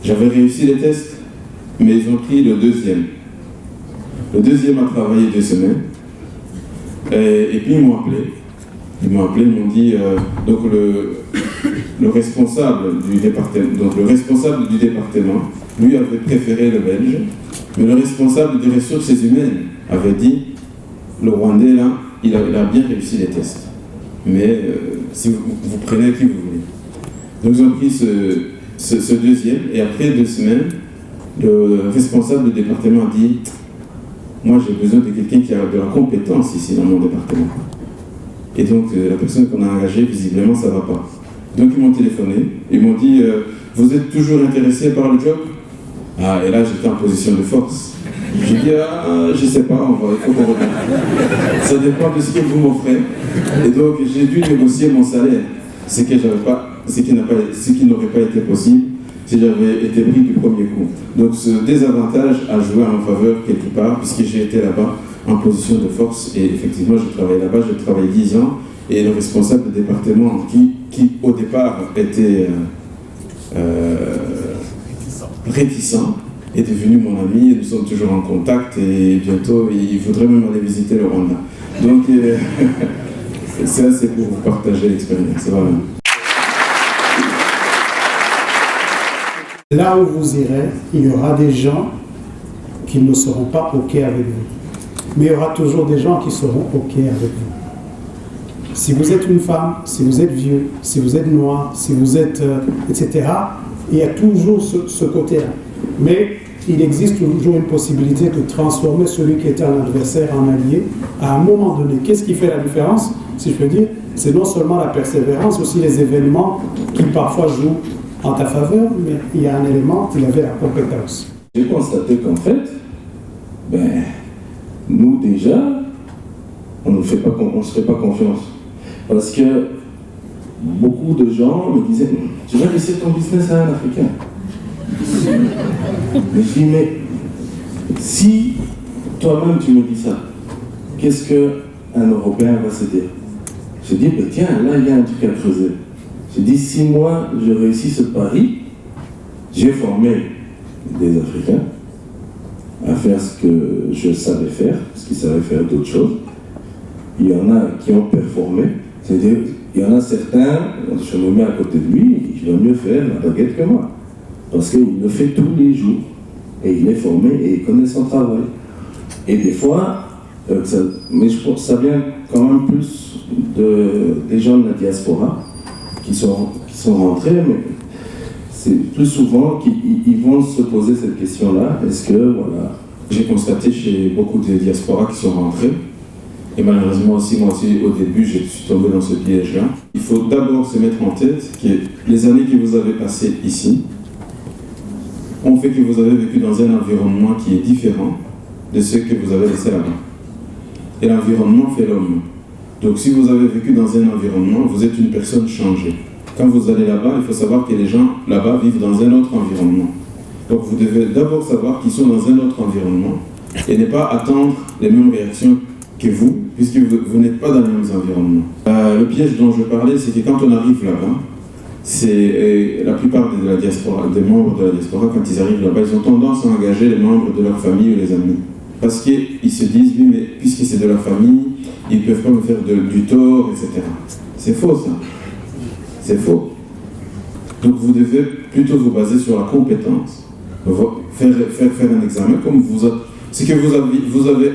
J'avais réussi les tests, mais ils ont pris le deuxième. Le deuxième a travaillé 2 semaines. Et puis ils m'ont appelé. Ils m'ont dit, donc le responsable du département, lui avait préféré le Belge, mais le responsable des ressources humaines avait dit, le Rwandais là, il a bien réussi les tests. Mais si vous prenez qui vous voulez. Donc ils ont pris ce deuxième, et après 2 semaines, le responsable du département a dit, moi j'ai besoin de quelqu'un qui a de la compétence ici dans mon département. Et donc la personne qu'on a engagée, visiblement ça ne va pas. Donc ils m'ont téléphoné, ils m'ont dit, vous êtes toujours intéressé par le job? Ah, et là j'étais en position de force. J'ai dit, je ne sais pas, il faut qu'on regarde. Ça dépend de ce que vous m'offrez. Et donc j'ai dû négocier mon salaire, ce qui n'aurait pas été possible si j'avais été pris du premier coup. Donc ce désavantage a joué en ma faveur quelque part, puisque j'ai été là-bas en position de force, et effectivement je travaillais là-bas, j'ai travaillé 10 ans, et le responsable du département qui au départ était réticent, est devenu mon ami, et nous sommes toujours en contact, et bientôt il voudrait même aller visiter le Rwanda. Donc ça c'est pour vous partager l'expérience, voilà. Là où vous irez, il y aura des gens qui ne seront pas OK avec vous. Mais il y aura toujours des gens qui seront OK avec vous. Si vous êtes une femme, si vous êtes vieux, si vous êtes noir, si vous êtes... etc., il y a toujours ce côté-là. Mais il existe toujours une possibilité de transformer celui qui était un adversaire en allié à un moment donné. Qu'est-ce qui fait la différence, si je peux dire? C'est non seulement la persévérance, aussi les événements qui parfois jouent en ta faveur, mais il y a un élément, il avait la compétence. J'ai constaté qu'en fait, nous déjà, on ne se fait pas confiance. Parce que beaucoup de gens me disaient, tu vas laisser ton business à un Africain. Mais je dis, mais si toi-même tu me dis ça, qu'est-ce qu'un Européen va se dire? Je dis, tiens, là il y a un truc à creuser. Je dis, si moi je réussis ce pari, j'ai formé des Africains à faire ce que je savais faire, parce qu'ils savaient faire d'autres choses. Il y en a qui ont performé, c'est-à-dire, il y en a certains, je me mets à côté de lui, il va mieux faire la baguette que moi. Parce qu'il le fait tous les jours, et il est formé et il connaît son travail. Et des fois, mais je pense que ça vient quand même plus des gens de la diaspora qui sont rentrés, mais c'est plus souvent qu'ils vont se poser cette question-là. Est-ce que, voilà, j'ai constaté chez beaucoup de diasporas qui sont rentrés, et malheureusement aussi, moi aussi, au début, je suis tombé dans ce piège-là. Il faut d'abord se mettre en tête que les années que vous avez passées ici ont fait que vous avez vécu dans un environnement qui est différent de ce que vous avez laissé là-bas. Et l'environnement fait l'homme. Donc si vous avez vécu dans un environnement, vous êtes une personne changée. Quand vous allez là-bas, il faut savoir que les gens là-bas vivent dans un autre environnement. Donc vous devez d'abord savoir qu'ils sont dans un autre environnement et ne pas attendre les mêmes réactions que vous, puisque vous n'êtes pas dans les mêmes environnements. Le piège dont je parlais, c'est que quand on arrive là-bas, c'est la plupart de la diaspora, des membres de la diaspora, quand ils arrivent là-bas, ils ont tendance à engager les membres de leur famille ou les amis. Parce qu'ils se disent, oui, mais puisque c'est de la famille, ils ne peuvent pas me faire du tort, etc. C'est faux, ça. C'est faux. Donc vous devez plutôt vous baser sur la compétence, faire un examen comme ce que vous aviez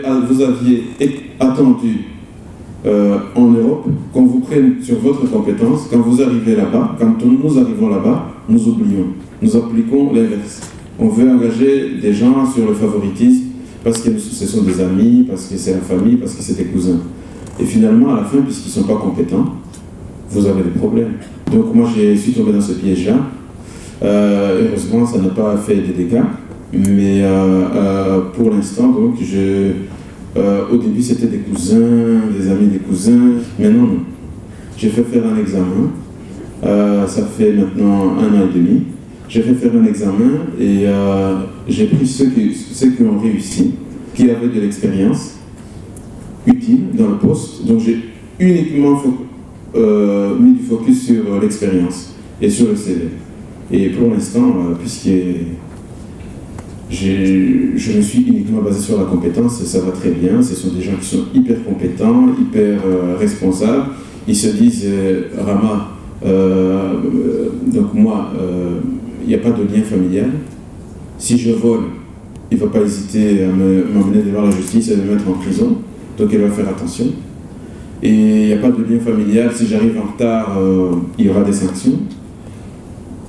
attendu en Europe, qu'on vous prenne sur votre compétence. Quand vous arrivez là-bas, quand nous arrivons là-bas, nous oublions, nous appliquons l'inverse. On veut engager des gens sur le favoritisme parce que ce sont des amis, parce que c'est la famille, parce que c'est des cousins. Et finalement, à la fin, puisqu'ils ne sont pas compétents, vous avez des problèmes. Donc moi, je suis tombé dans ce piège-là. Heureusement, ça n'a pas fait des dégâts. Mais pour l'instant, donc, au début, c'était des cousins, des amis des cousins. Maintenant, non. J'ai fait faire un examen. Ça fait maintenant 1 an et demi. J'ai fait faire un examen et j'ai pris ceux qui ont réussi, qui avaient de l'expérience utile dans le poste. Donc j'ai uniquement mis du focus sur l'expérience et sur le CV. Et pour l'instant, puisque je me suis uniquement basé sur la compétence, et ça va très bien. Ce sont des gens qui sont hyper compétents, hyper responsables. Ils se disent, Rama, donc moi, il n'y a pas de lien familial. Si je vole, il ne va pas hésiter à m'emmener devant la justice et me mettre en prison. Donc il va faire attention. Et il n'y a pas de lien familial. Si j'arrive en retard, il y aura des sanctions.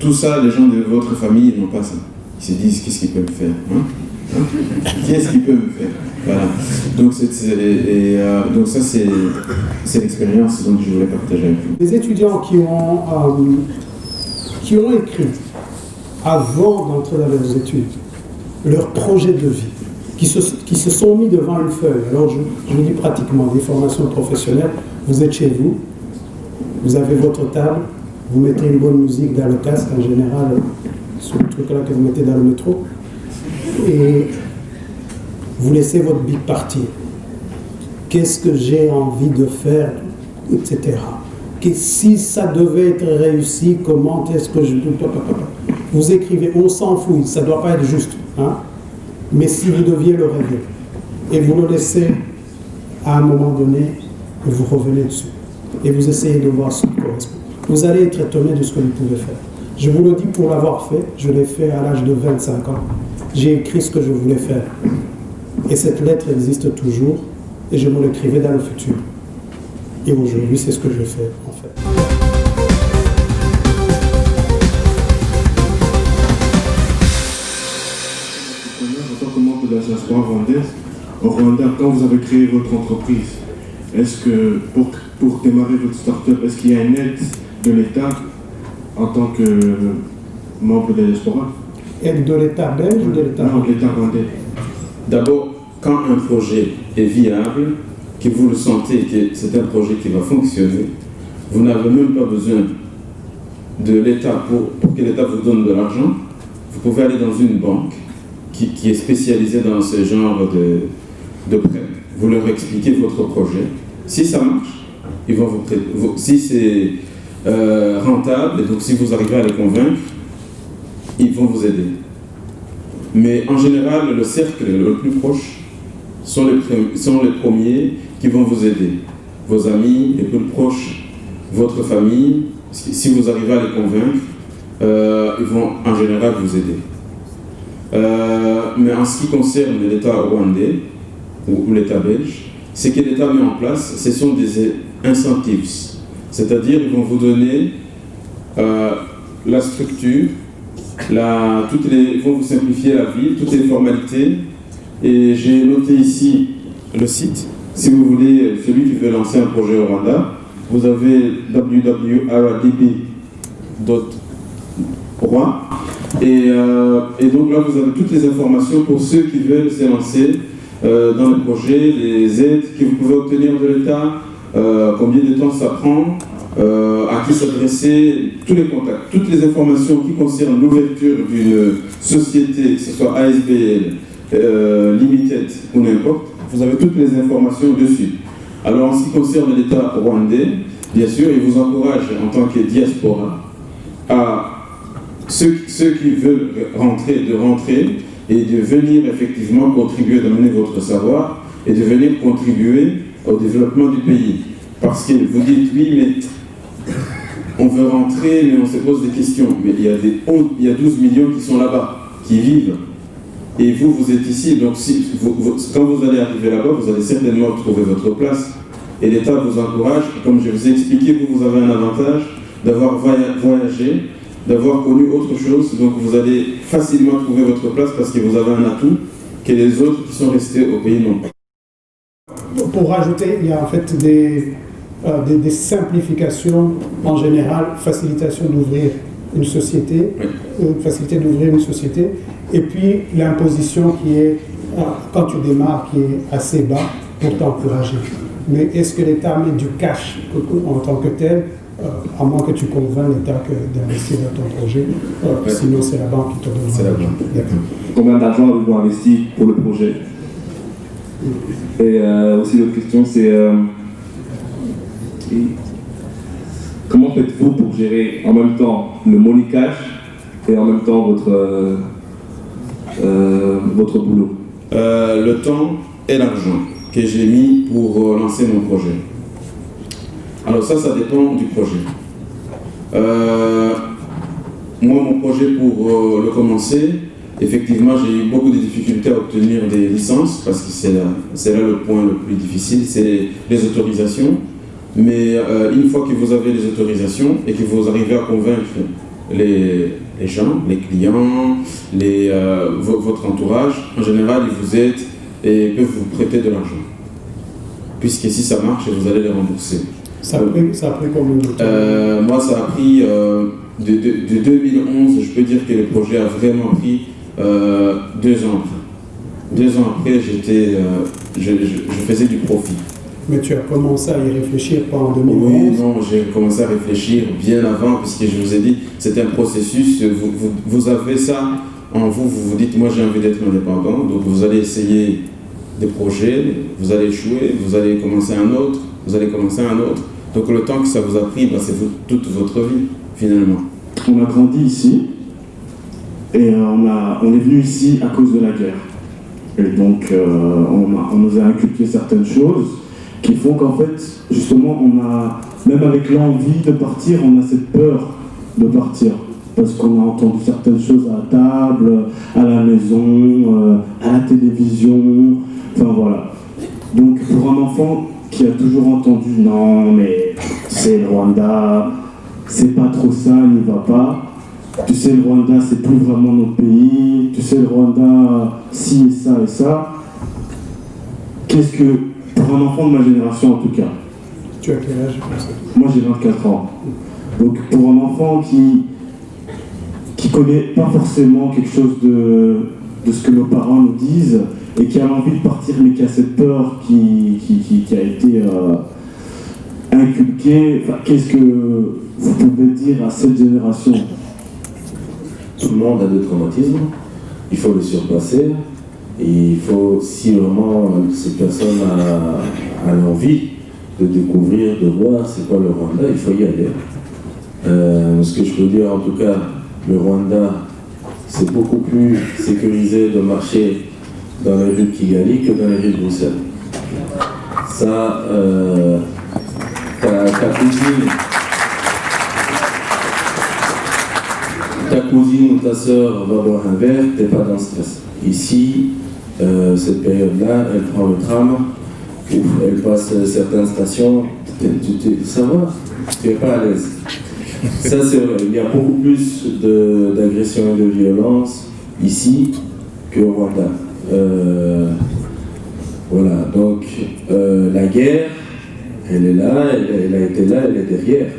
Tout ça, les gens de votre famille n'ont pas ça. Ils se disent, qu'est-ce qu'il peut me faire, qu'est-ce qu'il peut me faire? Voilà. Donc, donc ça, c'est l'expérience dont je voulais partager avec vous. Les étudiants qui ont écrit, avant d'entrer dans leurs études, leur projet de vie, qui se sont mis devant une feuille. Alors, je vous dis pratiquement des formations professionnelles. Vous êtes chez vous, vous avez votre table, vous mettez une bonne musique dans le casque, en général, ce truc-là que vous mettez dans le métro, et vous laissez votre bic partir. Qu'est-ce que j'ai envie de faire, etc. Si ça devait être réussi, comment est-ce que je... Vous écrivez, on s'en fout, ça ne doit pas être juste. Hein? Mais si vous deviez le rêver, et vous le laissez à un moment donné, vous revenez dessus. Et vous essayez de voir ce qui correspond. Vous allez être étonné de ce que vous pouvez faire. Je vous le dis pour l'avoir fait, je l'ai fait à l'âge de 25 ans. J'ai écrit ce que je voulais faire. Et cette lettre existe toujours, et je me l'écrivais dans le futur. Et aujourd'hui, c'est ce que je fais, en fait. En tant que membre de la diaspora rwandaise, au Rwanda, quand vous avez créé votre entreprise, est-ce que pour démarrer votre start-up, est-ce qu'il y a une aide de l'État en tant que membre de la diaspora? Aide de l'État belge ou de l'État? Non, de l'État rwandais. D'abord, quand un projet est viable, que vous le sentez que c'est un projet qui va fonctionner, vous n'avez même pas besoin de l'État pour que l'État vous donne de l'argent. Vous pouvez aller dans une banque qui est spécialisée dans ce genre de prêt. Vous leur expliquez votre projet. Si ça marche, ils vont vous prêter. Si c'est rentable, et donc si vous arrivez à les convaincre, ils vont vous aider. Mais en général, le cercle le plus proche sont les premiers qui vont vous aider. Vos amis les plus proches, votre famille, si vous arrivez à les convaincre, ils vont en général vous aider. Mais en ce qui concerne l'État rwandais ou l'État belge, ce que l'État met en place, ce sont des incentives. C'est-à-dire qu'ils vont vous donner la structure, ils vont vous simplifier la vie, toutes les formalités. Et j'ai noté ici le site. Si vous voulez, celui qui veut lancer un projet au Rwanda, vous avez www.rdb.rwa. Et donc là, vous avez toutes les informations pour ceux qui veulent se lancer dans le projet, les aides que vous pouvez obtenir de l'État, combien de temps ça prend, à qui s'adresser, tous les contacts, toutes les informations qui concernent l'ouverture d'une société, que ce soit ASBL, Limited ou n'importe, vous avez toutes les informations dessus. Alors en ce qui concerne l'État rwandais, bien sûr, il vous encourage en tant que diaspora à ceux qui veulent rentrer, de rentrer et de venir effectivement contribuer, d'amener votre savoir et de venir contribuer au développement du pays. Parce que vous dites oui, mais on veut rentrer, mais on se pose des questions. Mais il y a 12 millions qui sont là-bas, qui vivent. Et vous êtes ici, donc quand vous allez arriver là-bas, vous allez certainement trouver votre place. Et l'État vous encourage, comme je vous ai expliqué, vous avez un avantage d'avoir voyagé, d'avoir connu autre chose, donc vous allez facilement trouver votre place parce que vous avez un atout que les autres qui sont restés au pays n'ont pas. Pour rajouter, il y a en fait des simplifications en général, facilitation d'ouvrir une société, facilité d'ouvrir une société, et puis l'imposition qui est, quand tu démarres, qui est assez bas pour t'encourager. Mais est-ce que l'État met du cash en tant que tel, à moins que tu convainques l'État d'investir dans ton projet, sinon c'est la banque qui te donne. C'est la banque. D'accord. Combien d'argent avez-vous investi pour le projet? Et aussi l'autre question, c'est comment faites-vous pour gérer en même temps le money cash et en même temps votre boulot? Le temps et l'argent que j'ai mis pour lancer mon projet. Alors ça dépend du projet. Moi, mon projet, pour le commencer, effectivement, j'ai eu beaucoup de difficultés à obtenir des licences, parce que c'est là le point le plus difficile, c'est les autorisations. Mais une fois que vous avez les autorisations et que vous arrivez à convaincre les gens, les clients, votre entourage, en général, ils vous aident et peuvent vous prêter de l'argent. Puisque si ça marche, vous allez les rembourser. Ça a pris combien de temps? Moi, ça a pris de 2011, je peux dire que le projet a vraiment pris 2 ans après. 2 ans après, je faisais du profit. Mais tu as commencé à y réfléchir pas en 2011? Oui, non, j'ai commencé à réfléchir bien avant, puisque je vous ai dit, c'est un processus, vous avez ça en vous, vous vous dites, moi j'ai envie d'être indépendant, donc vous allez essayer des projets, vous allez échouer, vous allez commencer un autre, vous allez commencer un autre. Donc le temps que ça vous a pris, c'est toute votre vie, finalement. On a grandi ici, et on est venu ici à cause de la guerre. Et donc on nous a inculqué certaines choses qui font qu'en fait, justement, même avec l'envie de partir, on a cette peur de partir. Parce qu'on a entendu certaines choses à la table, à la maison, à la télévision, enfin voilà. Donc pour un enfant qui a toujours entendu « non, mais c'est le Rwanda, c'est pas trop ça, n'y va pas », tu sais, le Rwanda, c'est plus vraiment notre pays, tu sais, le Rwanda, ci et ça et ça. Qu'est-ce que, pour un enfant de ma génération en tout cas, tu as quel âge? Moi j'ai 24 ans. Donc pour un enfant qui connaît pas forcément quelque chose de ce que nos parents nous disent et qui a envie de partir mais qui a cette peur qui a été inculquée, qu'est-ce que vous pouvez dire à cette génération? Tout le monde a des traumatismes, il faut les surpasser. Et il faut, si vraiment cette personne a l'envie de découvrir, de voir c'est quoi le Rwanda, il faut y aller. Ce que je peux dire en tout cas, le Rwanda, c'est beaucoup plus sécurisé de marcher dans les rues de Kigali que dans les rues de Bruxelles. Ça, ta cousine ou ta soeur va boire un verre, t'es pas dans le stress. Ici, cette période-là, elle prend le tram, elle passe certaines stations, ça va, tu n'es pas à l'aise. Ça c'est vrai, il y a beaucoup plus d'agression et de violence ici qu'au Rwanda. Voilà, donc la guerre, elle est là, elle a été là, elle est derrière.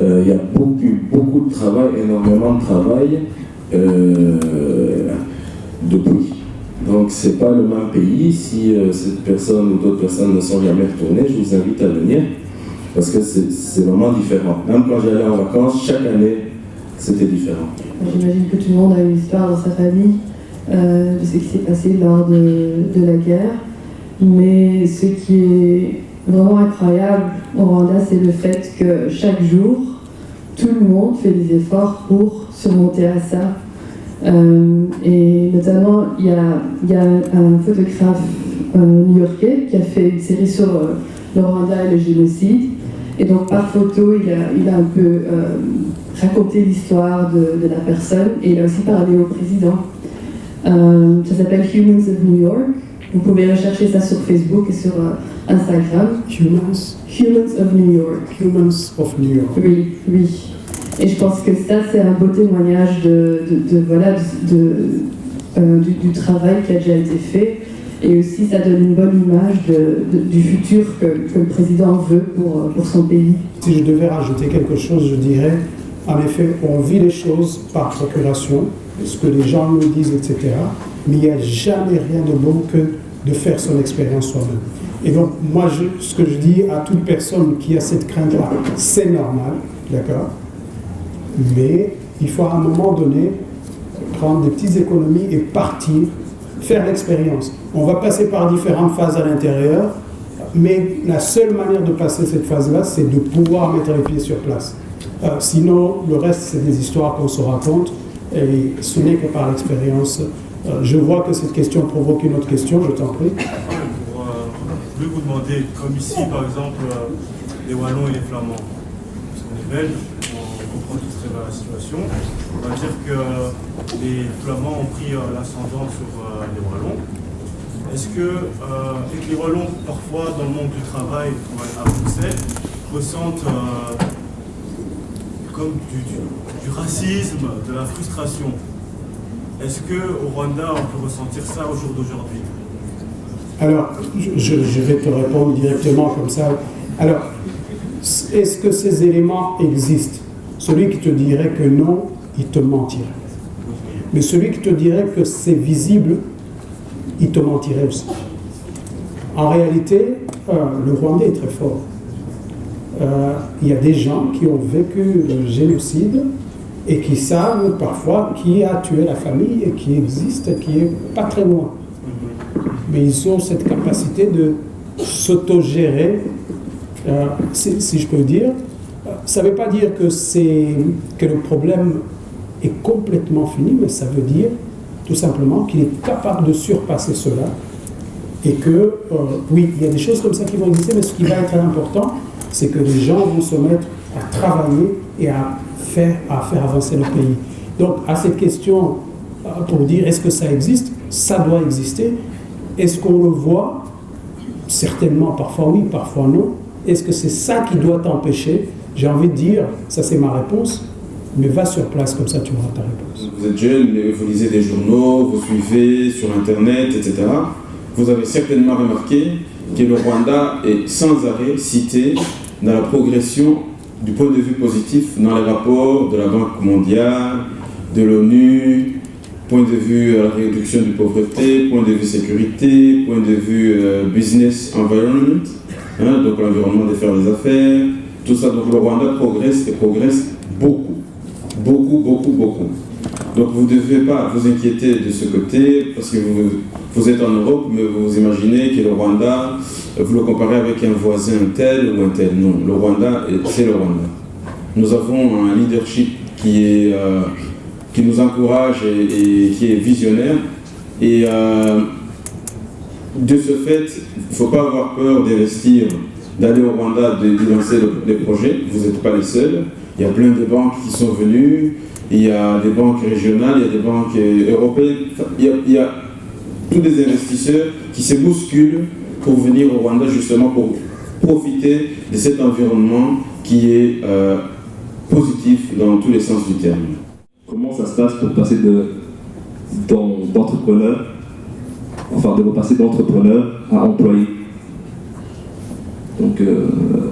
Il y a beaucoup de travail, énormément de travail depuis. Donc c'est pas le même pays. Si cette personne ou d'autres personnes ne sont jamais retournées, je vous invite à venir parce que c'est vraiment différent. Même quand j'allais en vacances, chaque année, c'était différent. J'imagine que tout le monde a une histoire dans sa famille de ce qui s'est passé lors de la guerre. Mais ce qui est vraiment incroyable au Rwanda, c'est le fait que chaque jour, tout le monde fait des efforts pour surmonter à ça. Et notamment, il y a un photographe new-yorkais qui a fait une série sur le Rwanda et le génocide. Et donc par photo, il a un peu raconté l'histoire de la personne et il a aussi parlé au président. Ça s'appelle Humans of New York. Vous pouvez rechercher ça sur Facebook et sur Instagram. Humans of New York. Humans of New York. Oui, oui. Et je pense que ça, c'est un beau témoignage du travail qui a déjà été fait. Et aussi, ça donne une bonne image du futur que le président veut pour son pays. Si je devais rajouter quelque chose, je dirais, en effet, on vit les choses par procuration, ce que les gens nous disent, etc. Mais il n'y a jamais rien de bon que de faire son expérience soi-même. Et donc, moi, ce que je dis à toute personne qui a cette crainte-là, c'est normal, d'accord? Mais il faut à un moment donné prendre des petites économies et partir, faire l'expérience. On va passer par différentes phases à l'intérieur, mais la seule manière de passer cette phase-là, c'est de pouvoir mettre les pieds sur place. Sinon, le reste, c'est des histoires qu'on se raconte, et ce n'est que par l'expérience. Je vois que cette question provoque une autre question, je t'en prie. Je voulais vous demander, comme ici, par exemple, les Wallons et les Flamands, parce qu'on est belges, on comprend tous très bien la situation. On va dire que les Flamands ont pris l'ascendant sur les Wallons. Est-ce que les Wallons, parfois, dans le monde du travail, à Bruxelles, ressentent comme du racisme, de la frustration? Est-ce qu'au Rwanda, on peut ressentir ça au jour d'aujourd'hui? Alors, je vais te répondre directement comme ça. Alors, est-ce que ces éléments existent? Celui qui te dirait que non, il te mentirait. Mais celui qui te dirait que c'est visible, il te mentirait aussi. En réalité, le Rwandais est très fort. Il y a des gens qui ont vécu le génocide et qui savent parfois qui a tué la famille et qui existe, qui est pas très loin. Mais ils ont cette capacité de s'autogérer, si je peux dire. Ça ne veut pas dire que le problème est complètement fini, mais ça veut dire tout simplement qu'il est capable de surpasser cela et que, oui, il y a des choses comme ça qui vont exister, mais ce qui va être important, c'est que les gens vont se mettre à travailler et à faire avancer le pays. Donc, à cette question, pour dire est-ce que ça existe, ça doit exister. Est-ce qu'on le voit? Certainement, parfois oui, parfois non. Est-ce que c'est ça qui doit t'empêcher? J'ai envie de dire, ça c'est ma réponse, mais va sur place, comme ça tu auras ta réponse. Vous êtes jeune, vous lisez des journaux, vous suivez sur Internet, etc. Vous avez certainement remarqué que le Rwanda est sans arrêt cité dans la progression du point de vue positif dans les rapports de la Banque mondiale, de l'ONU, point de vue la réduction de pauvreté, point de vue sécurité, point de vue business environment, donc l'environnement de faire des affaires, tout ça. Donc le Rwanda progresse et progresse beaucoup, beaucoup, beaucoup, beaucoup. Donc vous ne devez pas vous inquiéter de ce côté, parce que vous êtes en Europe, mais vous imaginez que le Rwanda, vous le comparez avec un voisin tel ou un tel. Non, le Rwanda, c'est le Rwanda. Nous avons un leadership qui nous encourage et qui est visionnaire. Et de ce fait, il ne faut pas avoir peur d'investir, d'aller au Rwanda, de lancer des projets. Vous n'êtes pas les seuls. Il y a plein de banques qui sont venues. Il y a des banques régionales, il y a des banques européennes. Il y a tous des investisseurs qui se bousculent pour venir au Rwanda justement pour profiter de cet environnement qui est positif dans tous les sens du terme. Comment ça se passe pour passer d'entrepreneur, enfin de repasser d'entrepreneur à employé? Donc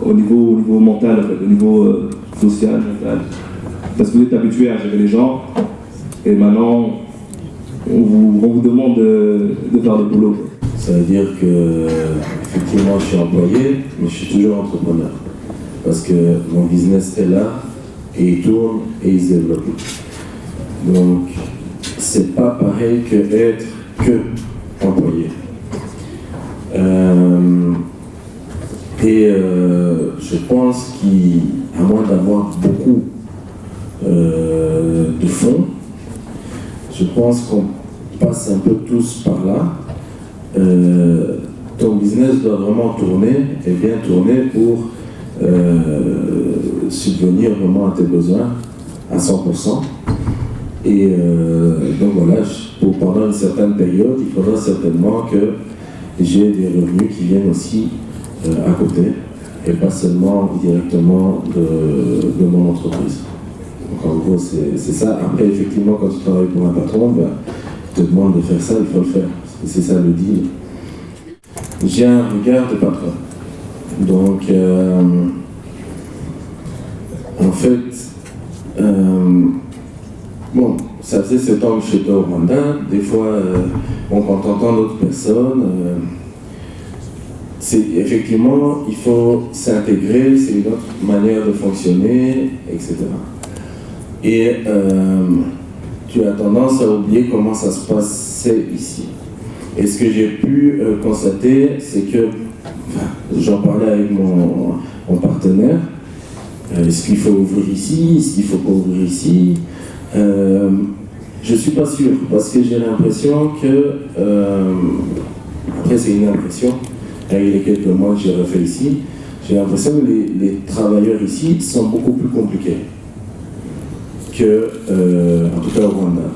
au niveau mental, au niveau social, mental. Parce que vous êtes habitué à gérer les gens et maintenant on vous demande de faire le boulot. Ça veut dire que effectivement je suis employé, mais je suis toujours entrepreneur. Parce que mon business est là et il tourne et il se développe. Donc c'est pas pareil que être que employé. Je pense qu'à moins d'avoir beaucoup de fonds, je pense qu'on passe un peu tous par là. Ton business doit vraiment tourner et bien tourner pour subvenir vraiment à tes besoins à 100%. Et donc voilà, pendant une certaine période, il faudra certainement que j'ai des revenus qui viennent aussi à côté, et pas seulement directement de mon entreprise. Donc en gros, c'est ça. Après, effectivement, quand tu travailles pour un patron, il te demande de faire ça, il faut le faire. C'est ça le deal. J'ai un regard de patron. Donc, en fait, bon, ça faisait 7 ans que j'étais au Rwanda. Des fois, quand on entend d'autres personnes, effectivement, il faut s'intégrer, c'est une autre manière de fonctionner, etc. Et tu as tendance à oublier comment ça se passait ici. Et ce que j'ai pu constater, c'est que, j'en parlais avec mon partenaire, est-ce qu'il faut ouvrir ici, est-ce qu'il ne faut pas ouvrir ici? Je ne suis pas sûr, parce que j'ai l'impression que, après c'est une impression, il y a quelques mois que j'ai refait ici, j'ai l'impression que les travailleurs ici sont beaucoup plus compliqués que, en tout cas au Rwanda.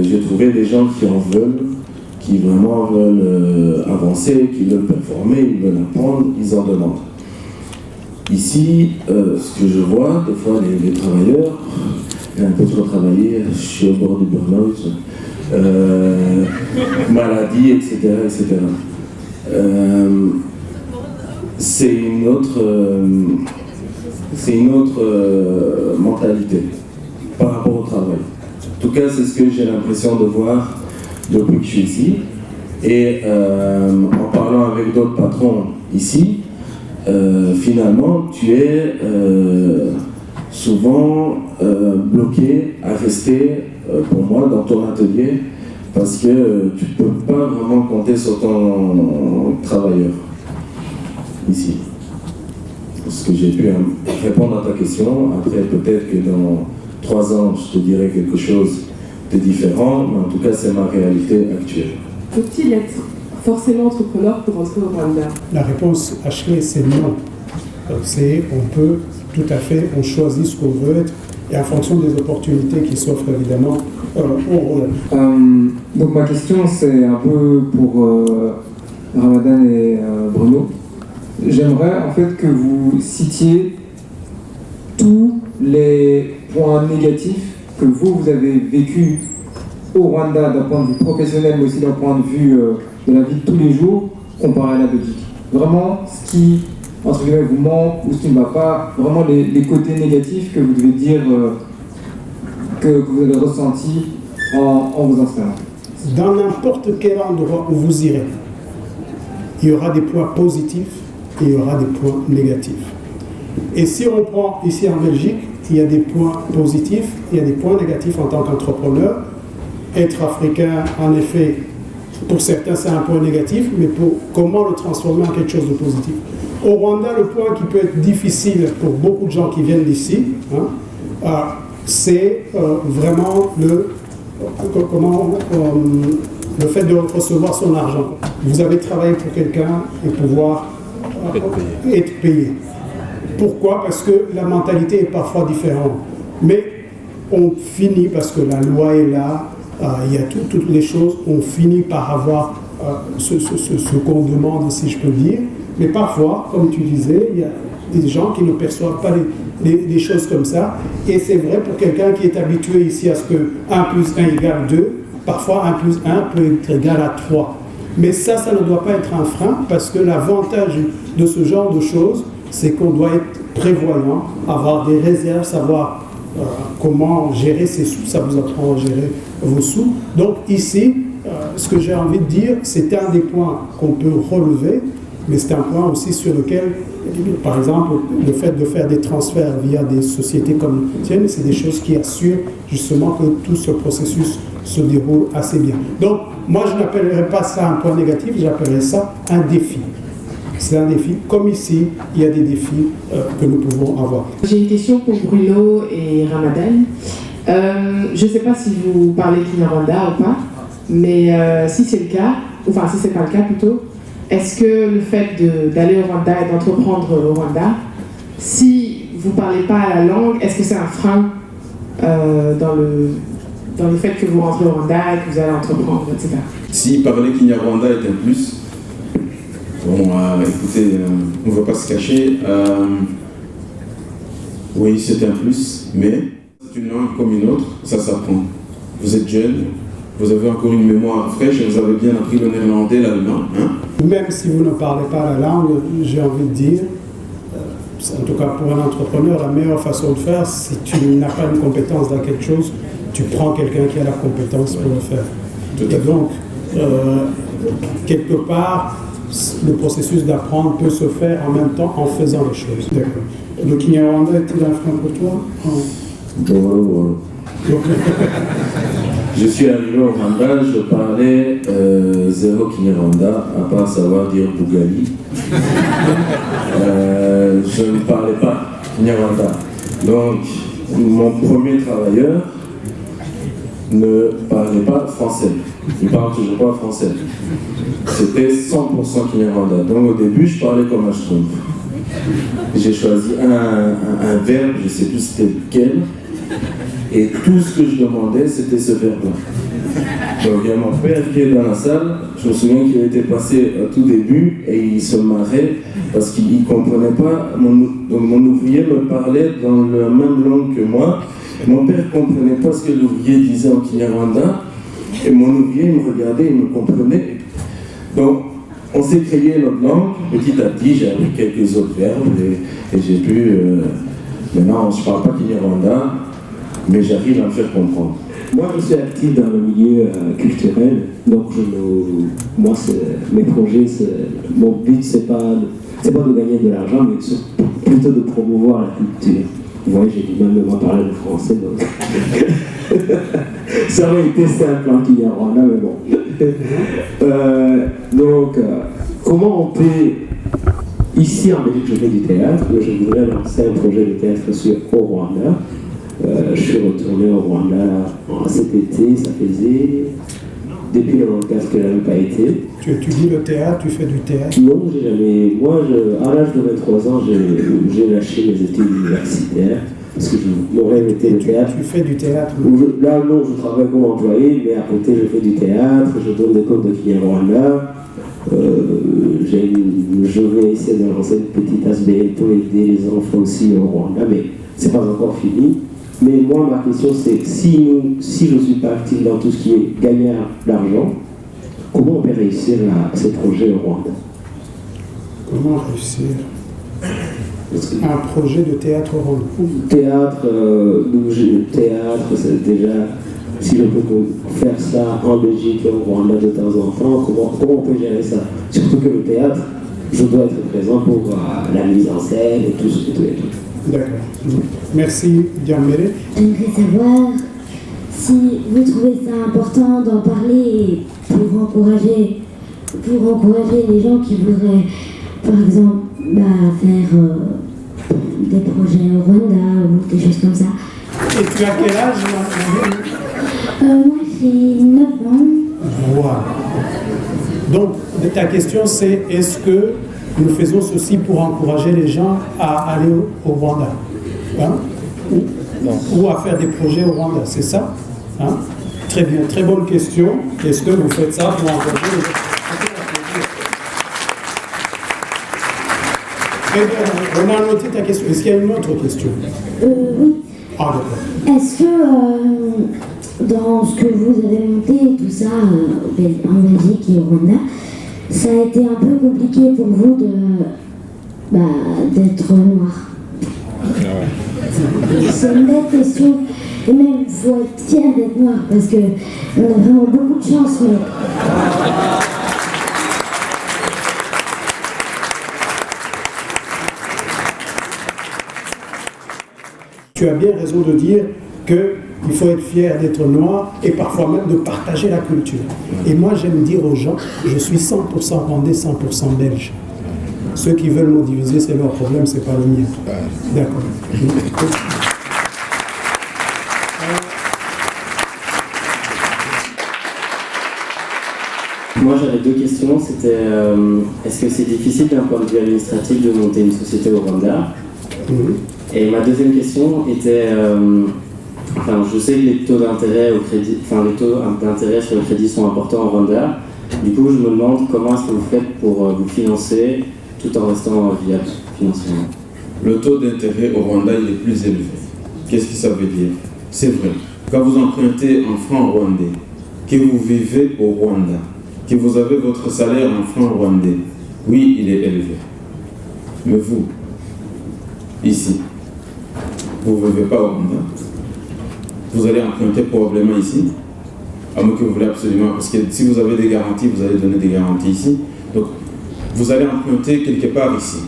J'ai trouvé des gens qui en veulent, qui vraiment veulent avancer, qui veulent performer, ils veulent apprendre, ils en demandent. Ici, ce que je vois, des fois, les travailleurs, il y a un peu trop travaillé, je suis au bord du burn-out, maladie, etc. etc. C'est une autre mentalité par rapport au travail. En tout cas, c'est ce que j'ai l'impression de voir depuis que je suis ici. Et en parlant avec d'autres patrons ici, finalement, tu es souvent bloqué à rester, pour moi, dans ton atelier, parce que tu ne peux pas vraiment compter sur ton travailleur ici. Parce que j'ai pu répondre à ta question. Après, peut-être que dans 3 ans, je te dirai quelque chose de différent, mais en tout cas, c'est ma réalité actuelle. Faut-il être forcément entrepreneur pour rentrer au Rwanda? La réponse hachée, c'est non. On peut, tout à fait, on choisit ce qu'on veut être, et en fonction des opportunités qui s'offrent évidemment au Rwanda. Donc ma question, c'est un peu pour Ramadan et Bruno. J'aimerais en fait que vous citiez tous les points négatifs que vous avez vécu au Rwanda d'un point de vue professionnel, mais aussi d'un point de vue de la vie de tous les jours, comparé à la Belgique. Vraiment, ce qui, entre guillemets, vous manque ou ce qui ne va pas, vraiment les côtés négatifs que vous devez dire, que vous avez ressenti en vous installant. Dans n'importe quel endroit où vous irez, il y aura des points positifs et il y aura des points négatifs. Et si on prend ici en Belgique, il y a des points positifs, il y a des points négatifs en tant qu'entrepreneur. Être africain, en effet, pour certains, c'est un point négatif, mais pour comment le transformer en quelque chose de positif. Au Rwanda, le point qui peut être difficile pour beaucoup de gens qui viennent d'ici, c'est vraiment le fait de recevoir son argent. Vous avez travaillé pour quelqu'un et pouvoir être payé. Pourquoi? Parce que la mentalité est parfois différente. Mais on finit, parce que la loi est là, il y a toutes les choses, on finit par avoir ce qu'on demande, si je peux dire. Mais parfois, comme tu disais, il y a des gens qui ne perçoivent pas les choses comme ça. Et c'est vrai pour quelqu'un qui est habitué ici à ce que 1 plus 1 égale 2, parfois 1 plus 1 peut être égal à 3. Mais ça ne doit pas être un frein, parce que l'avantage de ce genre de choses, c'est qu'on doit être prévoyant, avoir des réserves, savoir comment gérer ses sous, ça vous apprend à gérer vos sous. Donc ici, ce que j'ai envie de dire, c'est un des points qu'on peut relever, mais c'est un point aussi sur lequel, par exemple, le fait de faire des transferts via des sociétés comme la tienne, c'est des choses qui assurent justement que tout ce processus se déroule assez bien. Donc, moi, je n'appellerais pas ça un point négatif, j'appellerais ça un défi. C'est un défi. Comme ici, il y a des défis que nous pouvons avoir. J'ai une question pour Bruno et Ramadan. Je ne sais pas si vous parlez Kinyarwanda ou pas, mais si c'est le cas, enfin si c'est pas le cas plutôt, est-ce que le fait d'aller au Rwanda et d'entreprendre au Rwanda, si vous ne parlez pas la langue, est-ce que c'est un frein dans le fait que vous rentrez au Rwanda et que vous allez entreprendre, etc. Si parler Kinyarwanda est un plus, bon, écoutez, on ne va pas se cacher. Oui, c'est un plus, mais c'est une langue comme une autre, ça s'apprend. Vous êtes jeune, vous avez encore une mémoire fraîche et vous avez bien appris le néerlandais, l'allemand. Hein? Même si vous ne parlez pas la langue, j'ai envie de dire, en tout cas pour un entrepreneur, la meilleure façon de faire, si tu n'as pas une compétence dans quelque chose, tu prends quelqu'un qui a la compétence pour le faire. Et donc, quelque part, le processus d'apprendre peut se faire en même temps en faisant les choses. D'accord. Le Kinyarwanda est-il un frein pour toi? Bon. Je suis arrivé au Rwanda, je parlais zéro Kinyarwanda, à part savoir dire Bougali. Je ne parlais pas Kinyarwanda. Donc, mon premier travailleur ne parlait pas français. Il ne parle toujours pas français. C'était 100% Kinyarwanda. Donc, au début, je parlais comme un schtroumpf. J'ai choisi un verbe, je ne sais plus c'était lequel. Et tout ce que je demandais, c'était ce verbe-là. Donc il y a mon père qui est dans la salle, je me souviens qu'il était passé au tout début et il se marrait parce qu'il ne comprenait pas. Mon ouvrier me parlait dans la même langue que moi. Mon père ne comprenait pas ce que l'ouvrier disait en Kinyarwanda. Et mon ouvrier me regardait, il me comprenait. Donc on s'est créé notre langue. Petit à petit, j'ai appris quelques autres verbes et j'ai pu... maintenant, je ne parle pas Kinyarwanda, mais j'arrive à me faire comprendre. Moi, je suis actif dans le milieu culturel, donc moi, mes projets, mon but, c'est pas de gagner de l'argent, mais plutôt de promouvoir la culture. Vous voyez, j'ai du mal même à parler le français, donc ça aurait été simple en Kinyarwanda, mais bon. Donc, comment on peut... Ici en Belgique, je fais du théâtre, mais je voudrais lancer un projet de théâtre au Rwanda. Je suis retourné au Rwanda cet été, ça faisait depuis le 94 que je n'avais pas été. Tu étudies le théâtre, tu fais du théâtre? Non, j'ai jamais. Moi, à l'âge de 23 ans, j'ai lâché mes études universitaires parce que mon rêve était le théâtre. Tu fais du théâtre? Là, non, je travaille comme employé, mais à côté, je fais du théâtre, je donne des cours de Kinyarwanda. Je vais essayer de lancer une petite ASBL pour aider les enfants aussi au Rwanda, mais c'est pas encore fini. Mais moi, ma question, c'est si je suis parti dans tout ce qui est gagner d'argent, comment on peut réussir ce projet au Rwanda? Comment réussir un projet de théâtre au Rwanda? Théâtre, c'est déjà... Si je peux faire ça en Belgique et au Rwanda de temps en temps, comment on peut gérer ça? Surtout que le théâtre, je dois être présent pour la mise en scène et tout ce que tu es. D'accord. Merci, Diambélé. J'aimerais savoir si vous trouvez ça important d'en parler pour encourager les gens qui voudraient, par exemple, faire des projets au Rwanda ou des choses comme ça. Et tu as quel âge? Moi, j'ai 9 ans. Voilà. Donc, ta question, c'est est-ce que nous faisons ceci pour encourager les gens à aller au Rwanda, hein? Ou à faire des projets au Rwanda, c'est ça, hein? Très bien, très bonne question. Est-ce que vous faites ça pour encourager les gens? Très bien, on a noté ta question. Est-ce qu'il y a une autre question? Oui. Ah, d'accord. Est-ce que dans ce que vous avez monté, tout ça, en Belgique et au Rwanda, ça a été un peu compliqué pour vous d'être noir? C'est une belle question. Et même, il faut être fier d'être noir parce qu'on a vraiment beaucoup de chance. Mais... Tu as bien raison de dire qu'il faut être fier d'être noir et parfois même de partager la culture. Et moi, j'aime dire aux gens, je suis 100% rwandais, 100% belge. Ceux qui veulent me diviser, c'est leur problème, c'est pas le mien. D'accord. Moi j'avais deux questions. C'était est-ce que c'est difficile d'un point de vue administratif de monter une société au Rwanda? Et ma deuxième question était, enfin je sais que les taux d'intérêt au crédit, enfin les taux d'intérêt sur le crédit sont importants au Rwanda. Du coup je me demande comment est-ce que vous faites pour vous financer tout en restant viable financièrement. Le taux d'intérêt au Rwanda il est plus élevé. Qu'est-ce que ça veut dire? C'est vrai. Quand vous empruntez en francs rwandais, que vous vivez au Rwanda, que vous avez votre salaire en francs rwandais, oui, il est élevé. Mais vous, ici, vous ne vivez pas au Rwanda. Vous allez emprunter probablement ici, à moins que vous voulez absolument, parce que si vous avez des garanties, vous allez donner des garanties ici. Donc, vous allez emprunter quelque part ici,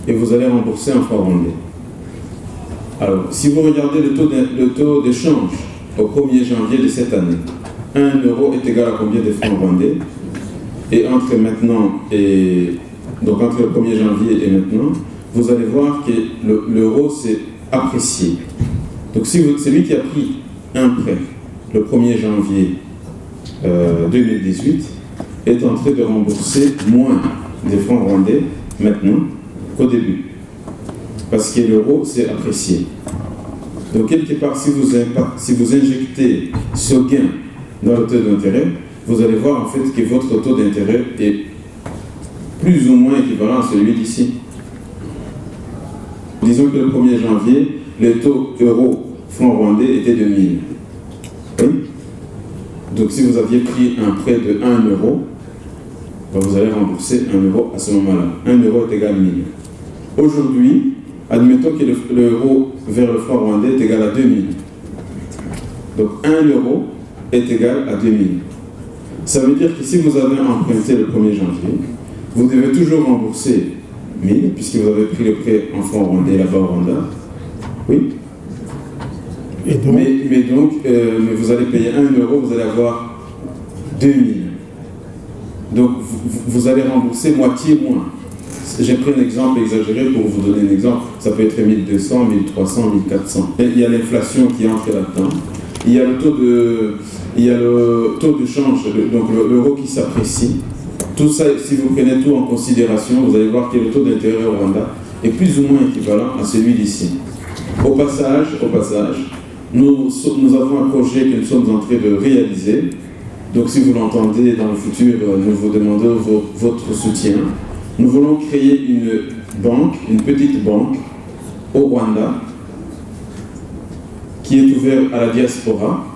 et vous allez rembourser en francs rwandais. Alors, si vous regardez le taux d'échange au 1er janvier de cette année, 1 euro est égal à combien de francs rwandais? Et entre maintenant et... Donc entre le 1er janvier et maintenant, vous allez voir que l'euro s'est apprécié. Donc si celui qui a pris un prêt le 1er janvier 2018 est en train de rembourser moins de francs rwandais maintenant qu'au début. Parce que l'euro s'est apprécié. Donc quelque part, si vous injectez ce gain dans le taux d'intérêt, vous allez voir en fait que votre taux d'intérêt est plus ou moins équivalent à celui d'ici. Disons que le 1er janvier, le taux euro-franc rwandais était de 1000. Oui? Donc si vous aviez pris un prêt de 1 euro, ben vous allez rembourser 1 euro à ce moment-là. 1 euro est égal à 1000. Aujourd'hui, admettons que l'euro vers le franc rwandais est égal à 2000. Donc 1 euro est égal à 2000. Ça veut dire que si vous avez emprunté le 1er janvier, vous devez toujours rembourser 1000, puisque vous avez pris le prêt en franc rwandais là-bas au Rwanda. Oui. Et donc mais vous allez payer 1 euro, vous allez avoir 2000. Donc vous allez rembourser moitié moins. J'ai pris un exemple exagéré pour vous donner un exemple. Ça peut être 1200, 1300, 1400. Et il y a l'inflation qui entre là-dedans. Il y a le taux de change, donc l'euro qui s'apprécie. Tout ça, si vous prenez tout en considération, vous allez voir que le taux d'intérêt au Rwanda est plus ou moins équivalent à celui d'ici. Au passage, nous avons un projet que nous sommes en train de réaliser. Donc si vous l'entendez dans le futur, nous vous demandons votre soutien. Nous voulons créer une petite banque au Rwanda qui est ouverte à la diaspora,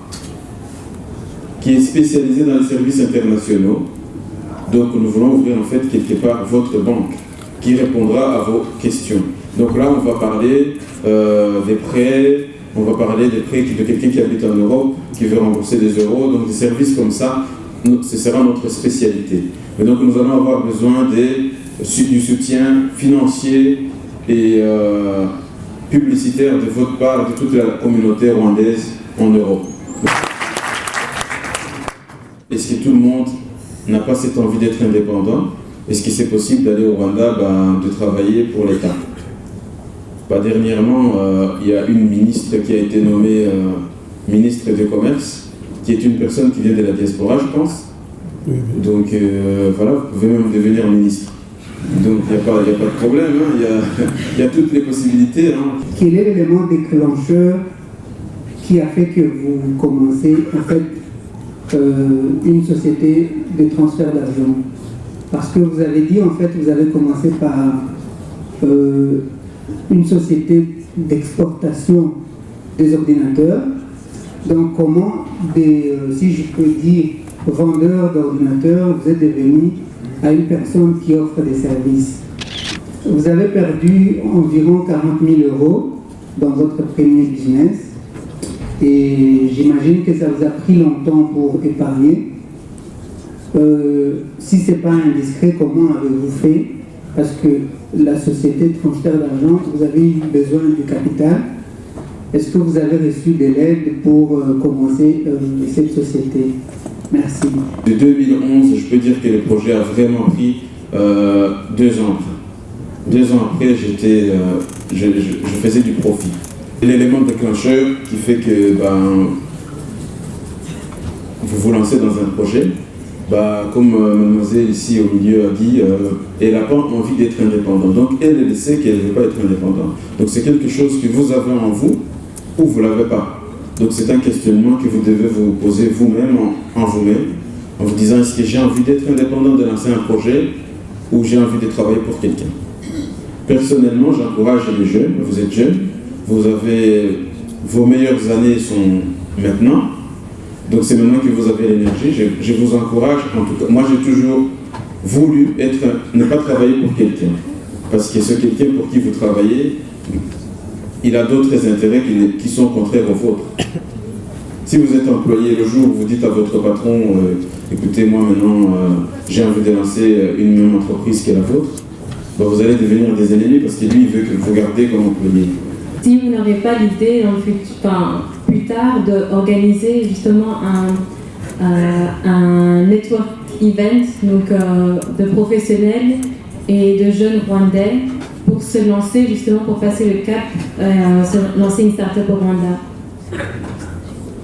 qui est spécialisée dans les services internationaux. Donc nous voulons ouvrir en fait quelque part votre banque qui répondra à vos questions. Donc là on va parler des prêts, on va parler des prêts de quelqu'un qui habite en Europe, qui veut rembourser des euros, donc des services comme ça, ce sera notre spécialité. Et donc nous allons avoir besoin du soutien financier et publicitaire de votre part, de toute la communauté rwandaise en Europe. Est-ce que tout le monde n'a pas cette envie d'être indépendant? Est-ce que c'est possible d'aller au Rwanda, de travailler pour l'État? Dernièrement, il y a une ministre qui a été nommée ministre du Commerce, qui est une personne qui vient de la diaspora, je pense. Oui. Donc voilà, vous pouvez même devenir ministre. Donc il n'y a pas de problème, hein. Il y a toutes les possibilités. Hein. Quel est l'élément déclencheur qui a fait que vous commencez en fait une société de transfert d'argent? Parce que vous avez dit en fait, vous avez commencé par une société d'exportation des ordinateurs. Donc comment, si je peux dire, vendeur d'ordinateurs, vous êtes devenu à une personne qui offre des services. Vous avez perdu environ 40 000 € dans votre premier business et j'imagine que ça vous a pris longtemps pour épargner. Si ce n'est pas indiscret, comment avez-vous fait? Parce que la société de transfert d'argent, vous avez eu besoin du capital. Est-ce que vous avez reçu de l'aide pour commencer cette société? Merci. De 2011, je peux dire que le projet a vraiment pris 2 ans après. 2 ans après, je faisais du profit. L'élément déclencheur qui fait que vous vous lancez dans un projet, comme mademoiselle ici au milieu a dit, elle n'a pas envie d'être indépendante. Donc elle sait qu'elle ne veut pas être indépendante. Donc c'est quelque chose que vous avez en vous ou vous ne l'avez pas. Donc c'est un questionnement que vous devez vous poser vous-même, en vous-même, en vous disant est-ce que j'ai envie d'être indépendant, de lancer un projet ou j'ai envie de travailler pour quelqu'un. Personnellement, j'encourage les jeunes, vous êtes jeunes, vous avez, vos meilleures années sont maintenant, donc c'est maintenant que vous avez l'énergie. Je vous encourage, en tout cas, moi j'ai toujours voulu ne pas travailler pour quelqu'un, parce que ce quelqu'un pour qui vous travaillez, il a d'autres intérêts qui sont contraires aux vôtres. Si vous êtes employé, le jour où vous dites à votre patron, écoutez, moi maintenant j'ai envie de lancer une même entreprise que la vôtre, vous allez devenir des ennemis parce que lui il veut que vous gardez comme employé. Si vous n'avez pas l'idée dans le futur, plus tard d'organiser justement un network event donc, de professionnels et de jeunes Rwandais pour se lancer justement, pour passer le cap, se lancer une start-up au Rwanda.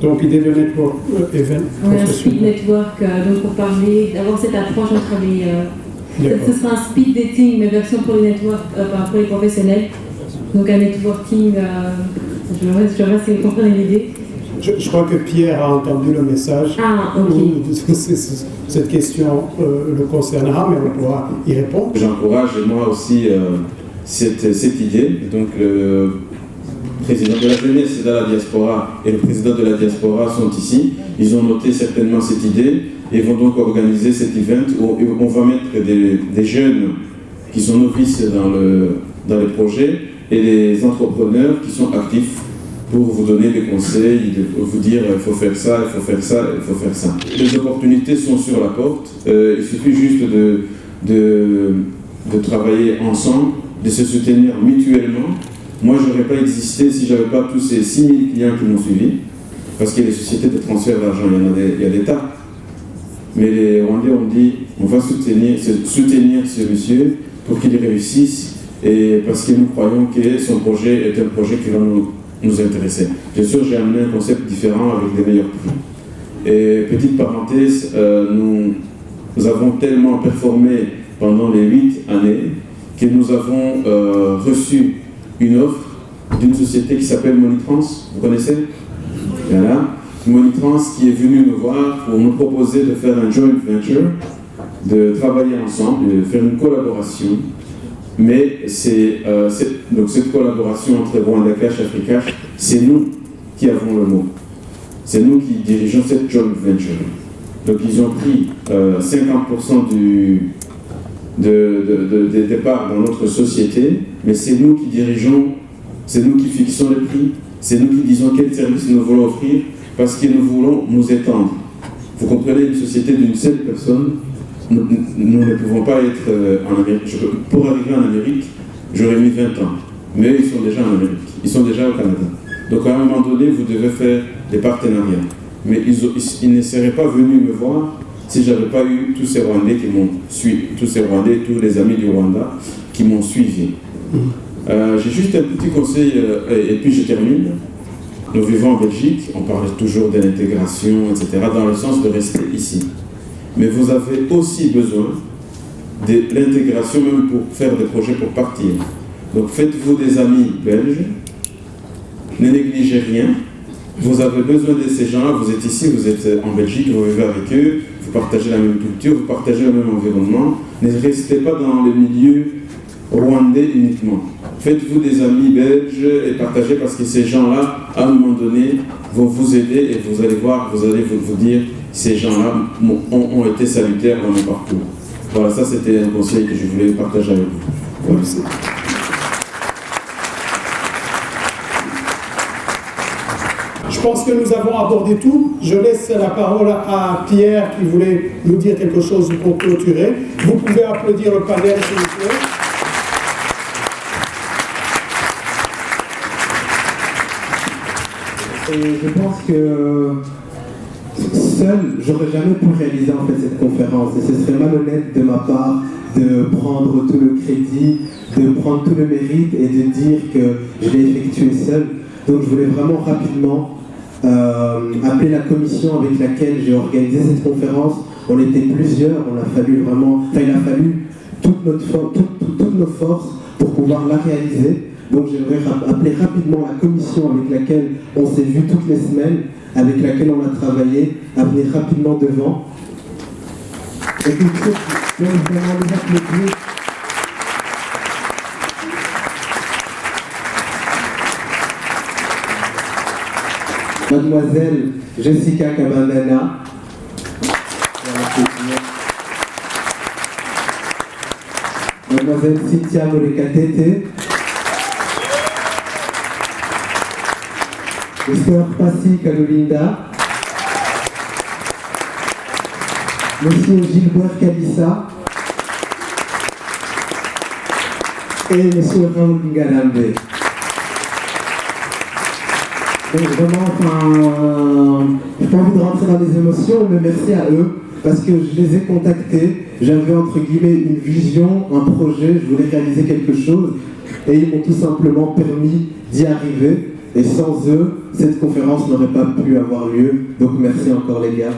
Donc l'idée de network event. Oui, un speed network, donc pour parler, d'avoir cette approche entre les... ce sera un speed dating, mais version pour les networks, pour les professionnels. Donc un networking, je ne sais pas si vous comprenez l'idée. Je crois que Pierre a entendu le message. Ah, ok. Cette question le concernera, mais on pourra y répondre. J'encourage moi aussi cette idée. Donc le président de la jeunesse de la diaspora et le président de la diaspora sont ici. Ils ont noté certainement cette idée et vont donc organiser cet event où on va mettre des jeunes qui sont novices dans les projets et les entrepreneurs qui sont actifs pour vous donner des conseils, vous dire il faut faire ça, il faut faire ça, il faut faire ça. Les opportunités sont sur la porte, il suffit juste de travailler ensemble, de se soutenir mutuellement. Moi, je n'aurais pas existé si je n'avais pas tous ces 6000 clients qui m'ont suivi, parce que les sociétés de transfert d'argent, il y a des tas. Mais les Rwandais ont dit on va soutenir ce monsieur pour qu'il réussisse, et parce que nous croyons que son projet est un projet qui va nous intéresser. Bien sûr, j'ai amené un concept différent avec des meilleurs prix. Et petite parenthèse, nous avons tellement performé pendant les 8 années que nous avons reçu une offre d'une société qui s'appelle Monitrans. Vous connaissez? Voilà. Monitrans qui est venu nous voir pour nous proposer de faire un joint venture, de travailler ensemble, de faire une collaboration. Mais donc cette collaboration entre Rwanda Cash et Africash, c'est nous qui avons le mot. C'est nous qui dirigeons cette joint venture. Donc ils ont pris 50% des départs dans notre société, mais c'est nous qui dirigeons, c'est nous qui fixons les prix, c'est nous qui disons quel service nous voulons offrir, parce que nous voulons nous étendre. Vous comprenez, une société d'une seule personne, nous ne pouvons pas être en Amérique. Pour arriver en Amérique, j'aurais mis 20 ans. Mais ils sont déjà en Amérique, ils sont déjà au Canada. Donc à un moment donné, vous devez faire des partenariats. Mais ils ne seraient pas venus me voir si je n'avais pas eu tous ces Rwandais qui m'ont suivi, tous les amis du Rwanda qui m'ont suivi. J'ai juste un petit conseil, et puis je termine. Nous vivons en Belgique, on parle toujours de l'intégration, etc., dans le sens de rester ici. Mais vous avez aussi besoin de l'intégration même pour faire des projets pour partir. Donc faites-vous des amis belges, ne négligez rien. Vous avez besoin de ces gens-là, vous êtes ici, vous êtes en Belgique, vous vivez avec eux, vous partagez la même culture, vous partagez le même environnement. Ne restez pas dans le milieu rwandais uniquement. Faites-vous des amis belges et partagez, parce que ces gens-là, à un moment donné, vont vous aider et vous allez voir, vous allez vous dire, ces gens-là ont été salutaires dans mon parcours. Voilà, ça c'était un conseil que je voulais partager avec vous. Voilà. Je pense que nous avons abordé tout. Je laisse la parole à Pierre qui voulait nous dire quelque chose pour clôturer. Vous pouvez applaudir le panel, s'il vous plaît. Et je pense que seul, j'aurais jamais pu réaliser en fait cette conférence. Et ce serait malhonnête de ma part de prendre tout le crédit, de prendre tout le mérite et de dire que je l'ai effectué seul. Donc je voulais vraiment rapidement appeler la commission avec laquelle j'ai organisé cette conférence on était plusieurs, il a fallu toutes nos forces pour pouvoir la réaliser. Donc j'aimerais appeler rapidement la commission avec laquelle on s'est vu toutes les semaines, avec laquelle on a travaillé, à venir rapidement devant. Et tout de suite, je vais vraiment les applaudir. Mademoiselle Jessica Cabandana. Mademoiselle Cynthia Morekatete. Mr. Passi Kalolinda. Monsieur Gilbert Kalissa. Et Monsieur Raoul Ngalambe. Donc vraiment, j'ai pas envie de rentrer dans les émotions, mais merci à eux, parce que je les ai contactés, j'avais entre guillemets une vision, un projet, je voulais réaliser quelque chose, et ils m'ont tout simplement permis d'y arriver, et sans eux, cette conférence n'aurait pas pu avoir lieu, donc merci encore les gars.